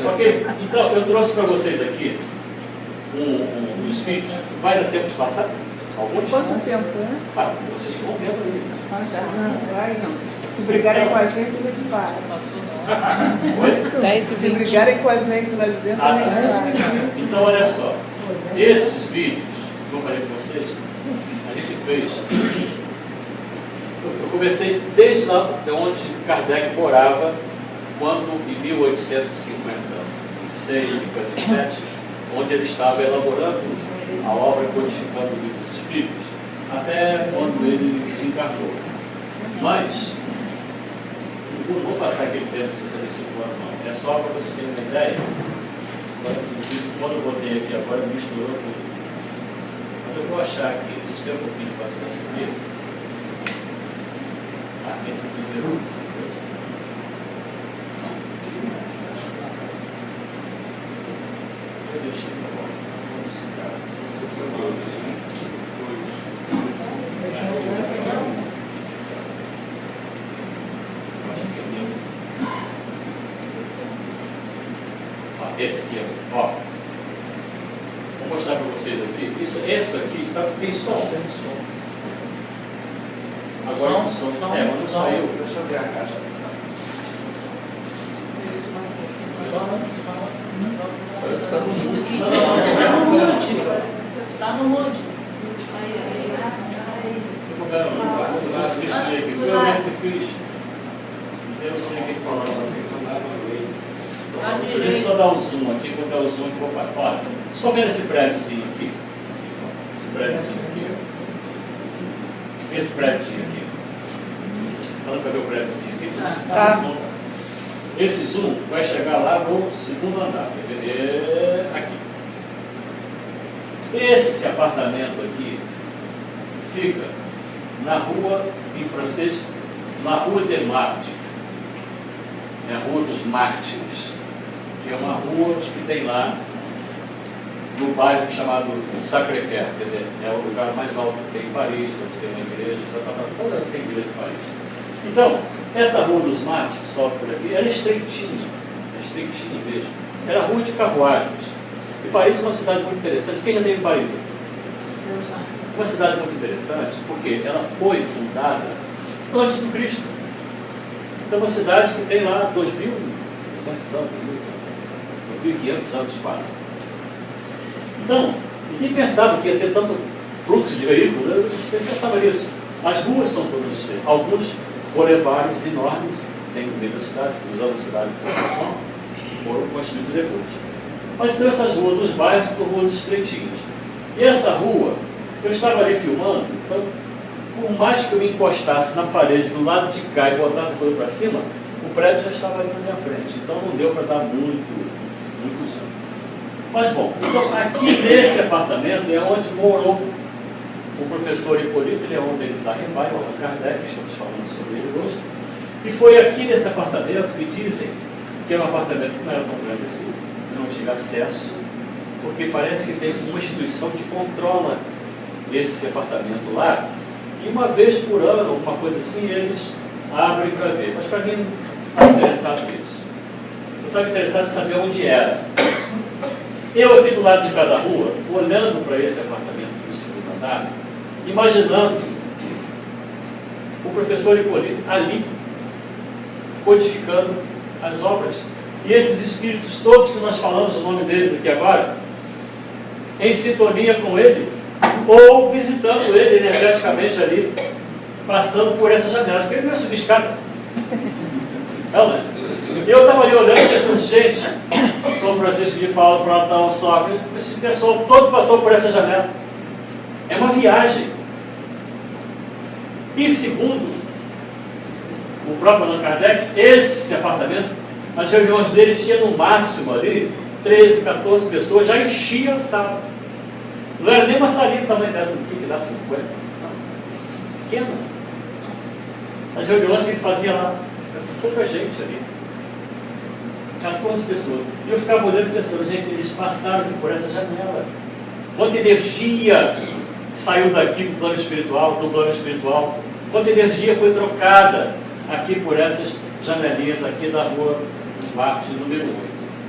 Ok? Então, eu trouxe para vocês aqui uns vídeos. Vai dar tempo de passar? Alguns? Quanto tempo, né? Ah, vocês que vão vendo aí. Não, vai não. Se brigarem com a gente, a gente para. Oi? 10 e Se 20. brigarem com a gente lá de dentro, a gente para. Então, olha só. Esses vídeos que eu falei para vocês, a gente fez. Eu comecei desde lá de onde Kardec morava, quando em 1856, 57, onde ele estava elaborando a obra codificando o livro dos Espíritos, até quando ele desencarnou. Mas, não vou passar aquele tempo de 65 anos, não. É só para vocês terem uma ideia. Quando eu botei aqui agora, misturou tudo. Mas eu vou achar aqui, vocês têm um pouquinho de paciência comigo. Esse aqui virou. Eu deixei para lá. Esse aqui é. Ó. Vou mostrar para vocês aqui. Esse aqui tem som. Agora o som. Mas não saiu. Deixa eu ver a caixa. Parece que está no mute. Está no mute. Eu consegui escolher aqui. Foi eu mesmo que fiz. Eu sei o que foi. Deixa eu só dar o zoom aqui. Vou dar o zoom aqui. Olha, só vendo esse prédiozinho aqui. Esse prédiozinho aqui. Esse prédiozinho aqui. Falando para ver o prédiozinho aqui. Tá. Esse zoom vai chegar lá no segundo andar. Aqui. Esse apartamento aqui fica na rua, em francês, na Rua des Martyrs. É a Rua dos Mártires, que é uma rua que tem lá no bairro chamado Sacré-Cœur, quer dizer, é o lugar mais alto que tem em Paris, onde tem uma igreja, toda tem igreja de Paris. Então, essa Rua dos Mártires, que sobe por aqui, era estreitinha mesmo. Era a rua de carruagens. E Paris é uma cidade muito interessante. Quem já teve em Paris? Uma cidade muito interessante, porque ela foi fundada antes do Cristo. Então, é uma cidade que tem lá 2.200 anos, 2.500 anos quase. Então, ninguém pensava que ia ter tanto fluxo de veículos, ninguém pensava nisso. As ruas são todas estreitas. Alguns bulevares enormes tem no meio da cidade, cruzando a cidade, que foram construídos depois. Mas então essas ruas dos bairros são ruas estreitinhas. E essa rua, eu estava ali filmando, então, por mais que eu me encostasse na parede do lado de cá e botasse a coisa para cima, o prédio já estava ali na minha frente. Então não deu para dar muito zoom. Mas bom, então aqui nesse apartamento é onde morou o professor Hipólito, ele é um deles, vai, o Allan Kardec, estamos falando sobre ele hoje. E foi aqui nesse apartamento que dizem que é um apartamento que não era tão grande assim, não tinha acesso, porque parece que tem uma instituição que controla esse apartamento lá, e uma vez por ano, alguma coisa assim, eles abrem para ver. Mas para mim não estava interessado nisso. Eu estava interessado em saber onde era. Eu aqui do lado de cada rua, olhando para esse apartamento do segundo andar, imaginando o professor Hipólito ali, codificando as obras. E esses espíritos todos que nós falamos o nome deles aqui agora, em sintonia com ele, ou visitando ele energeticamente ali, passando por essas janelas, porque ele não ia subir escada. Não, né? E eu estava ali olhando para essa gente, São Francisco de Paula, Platão, Sócrates, esse pessoal todo passou por essa janela. É uma viagem. E segundo o próprio Allan Kardec, esse apartamento, as reuniões dele tinha no máximo ali 13, 14 pessoas, já enchia a sala. Não era nem uma salinha do tamanho dessa, do que dá 50. Não, pequena. As reuniões que ele fazia lá, pouca gente ali. 14 pessoas. E eu ficava olhando e pensando, gente, eles passaram aqui por essa janela. Quanta energia saiu daqui do plano espiritual, quanta energia foi trocada aqui por essas janelinhas aqui da rua dos Barcos, número 8.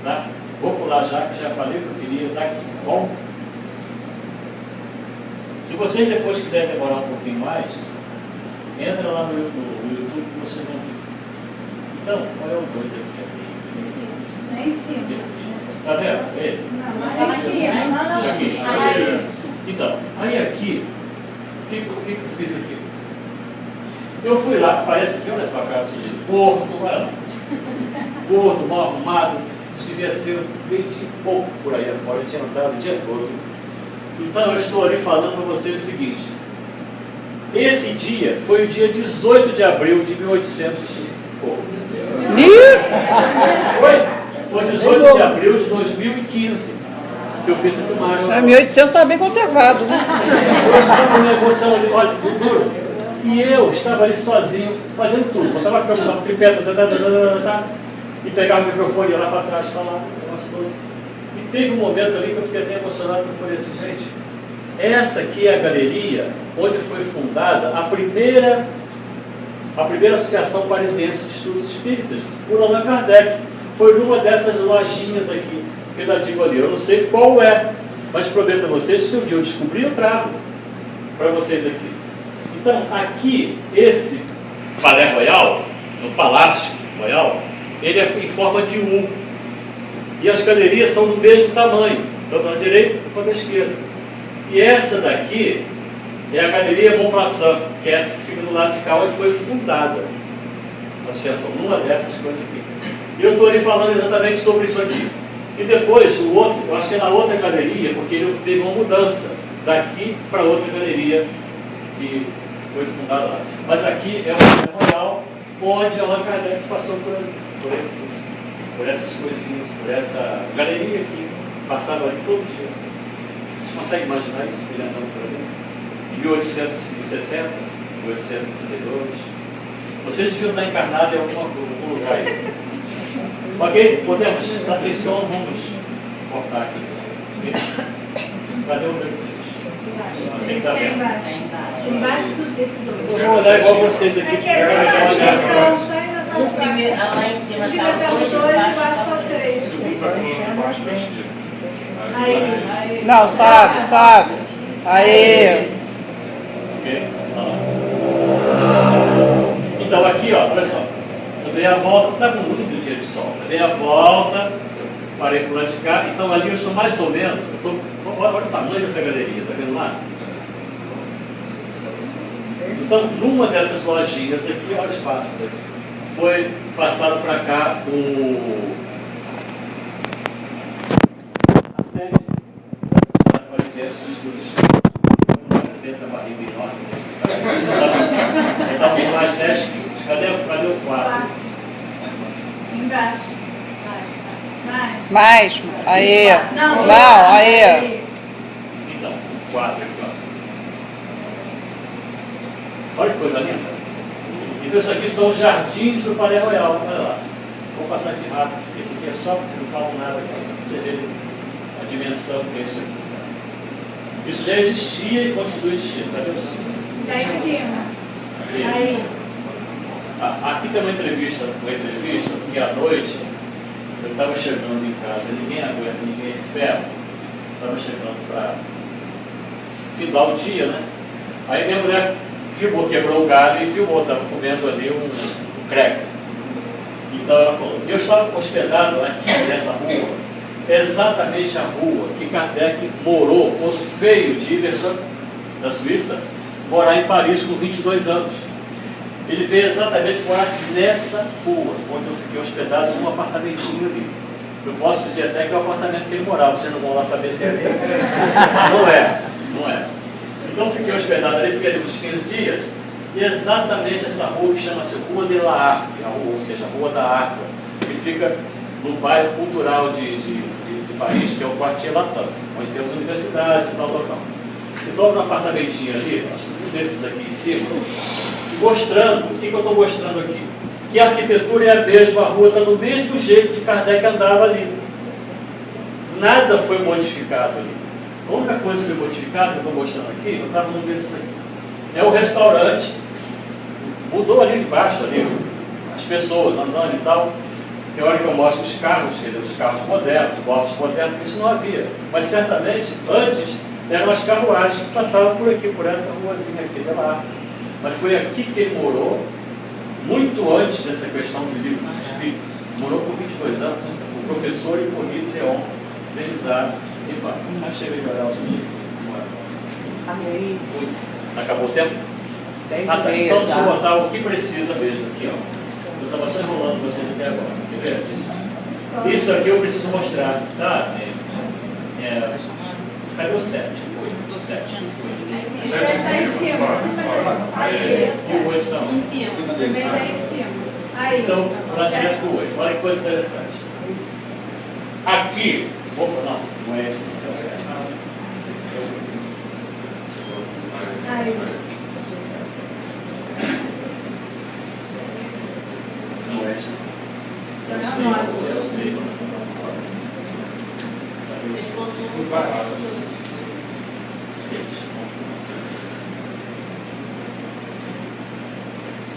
Tá? Vou pular já, que já falei que eu queria estar aqui, tá bom? Se vocês depois quiserem demorar um pouquinho mais, entra lá no YouTube que vocês vão ver. Então, qual é o 2 aqui? Lá em cima. Você está vendo? Ele? Lá em cima. Aqui. Aí. Então, aí aqui, o que eu fiz aqui? Eu fui lá, parece que, olha só, cara, gordo, mal arrumado, isso devia ser meio de pouco por aí afora, eu tinha andado o dia todo. Então eu estou ali falando para vocês o seguinte: esse dia foi o dia 18 de abril de 1800 Foi 18 de abril de 2015 que eu fiz essa filmagem. 1800 está bem conservado, né? Eu estava me negociando ali, olha, duro. E eu estava ali sozinho, fazendo tudo. Botava a câmera, botava o tripé, e pegava o microfone lá para trás, falava o negócio todo. E teve um momento ali que eu fiquei até emocionado, que eu falei assim, gente, essa aqui é a galeria onde foi fundada a primeira Associação Parisiense de Estudos Espíritas, por Allan Kardec. Foi numa dessas lojinhas aqui, que eu digo ali, eu não sei qual é, mas prometo a vocês, se um dia eu descobrir, eu trago para vocês aqui. Então, aqui, esse Palais Royal, no Palácio Royal, ele é em forma de U. E as galerias são do mesmo tamanho, tanto à direita quanto à esquerda. E essa daqui é a Galeria Montplaisant, que é essa que fica do lado de cá, onde foi fundada a associação, numa dessas coisas aqui. E eu estou ali falando exatamente sobre isso aqui. E depois, o outro, eu acho que é na outra galeria, porque ele teve uma mudança daqui para outra galeria que foi fundada lá. Mas aqui é o Palais Royal, onde Allan Kardec passou por essas coisinhas, por essa galeria que passava ali todo dia. Você consegue imaginar isso? Ele andando por ali? Em 1860, 1862. Vocês deviam estar encarnados em algum lugar aí. Ok? Podemos? Está sem som, vamos cortar aqui. Okay? Cadê o meu filho? Você que está vendo? Embaixo desse dois. Eu vou olhar igual vocês aqui. O primeiro, lá em cima está os dois, embaixo está o três. Aí. Não, sabe. Aí. Ok? Então aqui, ó, olha só. Eu dei a volta, estava um lindo dia de sol. Eu dei a volta, parei por lá de cá. Então ali eu estou mais ou menos. Olha o tamanho dessa galeria, está vendo lá? Então, numa dessas lojinhas aqui, olha o espaço daqui. Foi passaram para cá a série da Parisiense dos Estudos Espíritos. Fez a barriga enorme desse cara. Ele estava com mais 10 quilos. Cadê o 4? Embaixo. Mais. Aí. Não, aí. Então, o 4 aqui, ó. Olha que coisa linda. Então, isso aqui são os jardins do Palais Royal. Olha lá. Vou passar aqui rápido. Esse aqui é só porque não falo nada aqui, só para você ver a dimensão que é isso aqui. Isso já existia e continua existindo. Cadê o símbolo? Está em cima. Aí. Aí. Aqui tem uma entrevista, porque à noite eu estava chegando em casa, ninguém aguenta, ninguém é de ferro. Estava chegando para findar o dia, né? Aí minha mulher filmou, quebrou o galho e filmou, estava comendo ali um crepe. Então ela falou, eu estava hospedado aqui nessa rua, exatamente a rua que Kardec morou quando veio de Iversão, da Suíça, morar em Paris com 22 anos. Ele veio exatamente morar nessa rua, onde eu fiquei hospedado num apartamentinho ali. Eu posso dizer até que é o apartamento que ele morava, vocês não vão lá saber se é dele. Não é. Então fiquei hospedado ali, fiquei ali uns 15 dias, e exatamente essa rua que chama-se Rua de la Harpe, ou seja, Rua da Harpa, que fica no bairro cultural de Paris, que é o Quartier Latin, onde tem as universidades e tal. Então no apartamentinho ali, um desses aqui em cima, mostrando, o que eu estou mostrando aqui? Que a arquitetura é a mesma, a rua está do mesmo jeito que Kardec andava ali. Nada foi modificado ali. A única coisa que foi modificada, que eu estou mostrando aqui, eu estava num desses aqui, é o restaurante, mudou ali embaixo, ali, as pessoas andando e tal. Tem hora que eu mostro os carros, quer dizer, os carros modernos, os blocos modernos, isso não havia. Mas certamente, antes, eram as carruagens que passavam por aqui, por essa ruazinha aqui de lá. Mas foi aqui que ele morou, muito antes dessa questão do livro dos Espíritos. Morou com 22 anos, o professor Hipólito Leon, Denizado e vai. Mas chega de olhar o sujeito. Amém. Acabou o tempo? 10 Tá. e meia Então, deixa eu já. botar o que precisa mesmo aqui, ó. Eu estava só enrolando vocês até agora. Quer ver? Isso aqui eu preciso mostrar, tá? Cadê o 7? O 7. Está em cima. Aí. E o 8 não. Em cima. Também está em cima. Aí. Então, lá direto o 8. Olha que coisa interessante. Aqui, opa, não é esse, não é o 7. Aí. Não é esse. É o 6. É o 6.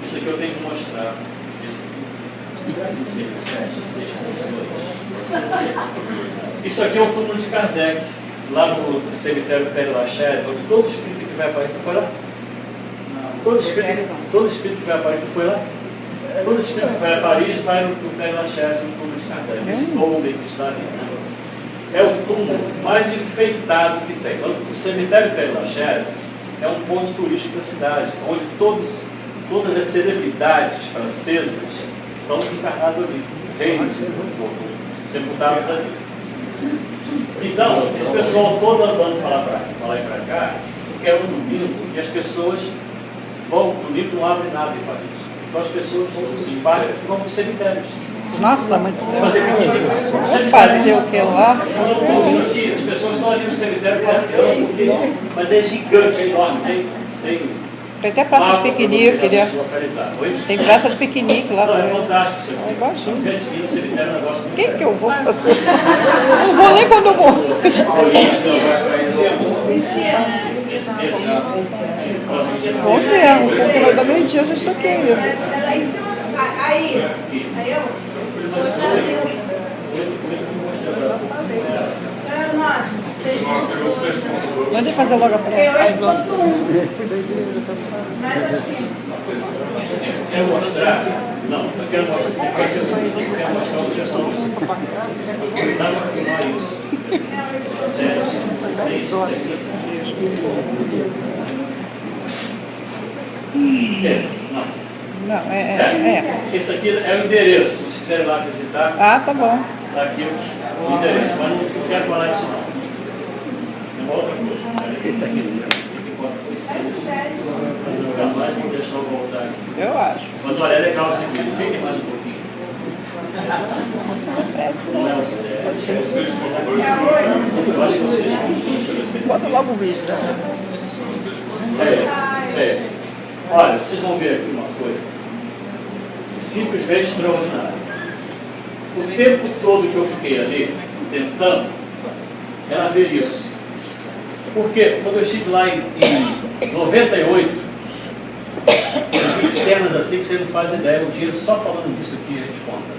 Isso aqui eu tenho que mostrar. Isso aqui é o túmulo de Kardec, lá no cemitério Père Lachaise, onde todo espírito que vai a Paris, tu foi lá? Todo espírito que vai a Paris, tu foi lá? Todo espírito que vai a Paris vai no Père Lachaise, no túmulo de Kardec. Esse tombe que está ali. É o túmulo mais enfeitado que tem. O cemitério Père Lachaise é um ponto turístico da cidade, onde todas as celebridades francesas estão encarnadas ali. Reis, sepultados ali. Então, esse pessoal todo andando para lá e para cá, porque é um domingo e as pessoas vão, domingo não abre nada em Paris. Então as pessoas vão para os parques e vão para os cemitérios. Nossa, muito Fazer piquenique. Vou fazer o que lá? As pessoas estão ali no cemitério passeando, mas é gigante, é enorme. Tem até praça de piquenique, né? Oi? Tem praça de piquenique lá Não, é também. fantástico isso aqui. É igualzinho. Ir no cemitério é um negócio O muito que eu vou fazer? Eu não vou nem quando eu morro. Vamos ver, porque vai dar meio-dia, eu já estou aqui ainda. Ela em cima. Aí. Aí eu. Manda fazer logo a pressa. Eu enquanto um. Mas assim. Quer mostrar? Não, eu quero mostrar. Você vai ser o último, eu quero mostrar o pessoal. Dá para filmar isso. 7, 6, 7. Esse, não. Não, Esse aqui é o endereço, se vocês quiserem lá visitar. Ah, tá bom. Está aqui o endereço, mas não quero falar disso não. É uma outra coisa. Esse aqui pode ser jamais vou deixar eu voltar aqui. Eu acho. Mas olha, é legal isso aqui, fiquem mais um pouquinho. Não é o sério. Eu acho que vocês. Bota logo o vídeo, né? É esse. Olha, vocês vão ver aqui uma coisa simplesmente extraordinária. O tempo todo que eu fiquei ali tentando era ver isso. Porque quando eu estive lá em 98, eu vi cenas assim que você não faz ideia. Um dia só falando disso aqui a gente conta.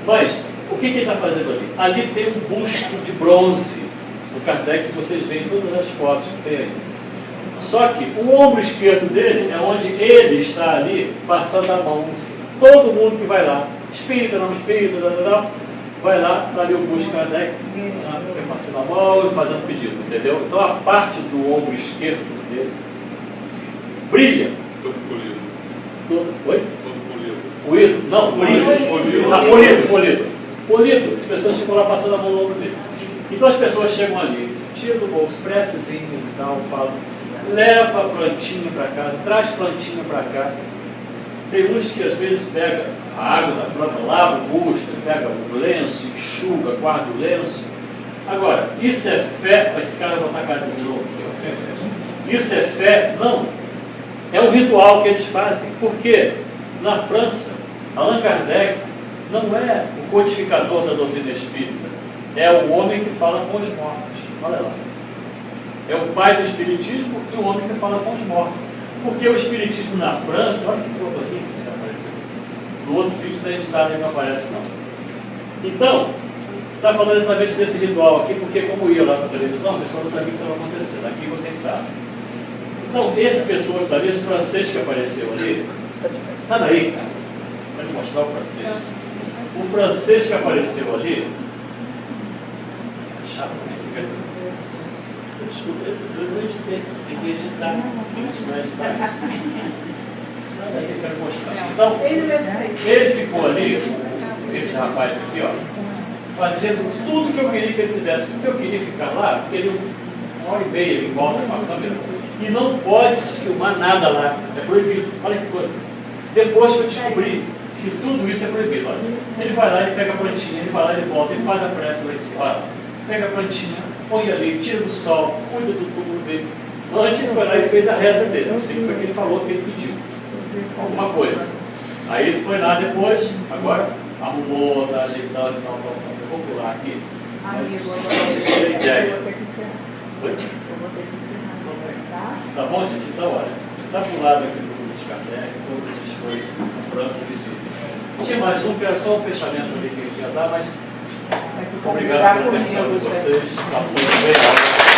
Mas o que ele está fazendo ali? Ali tem um busto de bronze do Kardec que vocês veem em todas as fotos que tem aí. Só que o ombro esquerdo dele é onde ele está ali passando a mão em cima. Todo mundo que vai lá, espírita, não espírita, vai lá, está ali o busto de Kardec, fica passando a mão e fazendo pedido, entendeu? Então a parte do ombro esquerdo dele brilha. Todo polido. Oi? Todo polido. Polido? Não, brilha. Polido. As pessoas ficam lá passando a mão no ombro dele. Então as pessoas chegam ali, tiram do bolso, pressezinhos e tal, falam, leva a plantinha para casa, traz plantinha para cá. Tem uns que às vezes pega a água da planta, lava o busto, pega o lenço, enxuga, guarda o lenço. Agora, isso é fé? Esse cara vai botar a cara de novo. Isso é fé? Não. É um ritual que eles fazem. Porque na França, Allan Kardec não é o codificador da doutrina espírita. É o homem que fala com os mortos. Olha lá. É o pai do espiritismo e o homem que fala com os mortos. Porque o espiritismo na França, olha que coisa horrível que isso apareceu. No outro vídeo está editado e não aparece não. Então, está falando exatamente desse ritual aqui, porque como ia lá para a televisão, o pessoal não sabia o que estava acontecendo. Aqui vocês sabem. Então, essa pessoa que está ali, esse francês que apareceu ali, está daí, cara. Pode mostrar o francês. O francês que apareceu ali, chato, fica ali. Desculpa, eu não editei, tem que editar, tem que ensinar a editar isso. Sabe aí que eu quero mostrar. Então, ele ficou ali, esse rapaz aqui, ó, fazendo tudo que eu queria que ele fizesse. Porque eu queria ficar lá, fiquei ali 1h30 em volta com a câmera. E não pode se filmar nada lá, é proibido. Olha que coisa. Depois que eu descobri que tudo isso é proibido, olha. Ele vai lá, ele pega a plantinha, ele vai lá, ele volta, ele faz a pressa lá em cima, olha. Pega a plantinha, põe ali, tira do sol, cuida do tubo dele. Antes ele foi lá e fez a reza dele. Não sei o que foi que ele falou, que ele pediu. Alguma coisa. Aí ele foi lá depois, agora arrumou, tá ajeitando e tal. Eu vou pular aqui. Amigo, Pra vocês terem ideia. eu vou ter que encerrar. Oi? Eu vou ter que encerrar, tá? Tá bom, gente? Então, olha, tá pro lado aqui do grupo de Kardec, como vocês foi na França visita. Tinha mais um que era só o fechamento ali que a gente ia dar, mas obrigado pela atenção de vocês. Passando bem.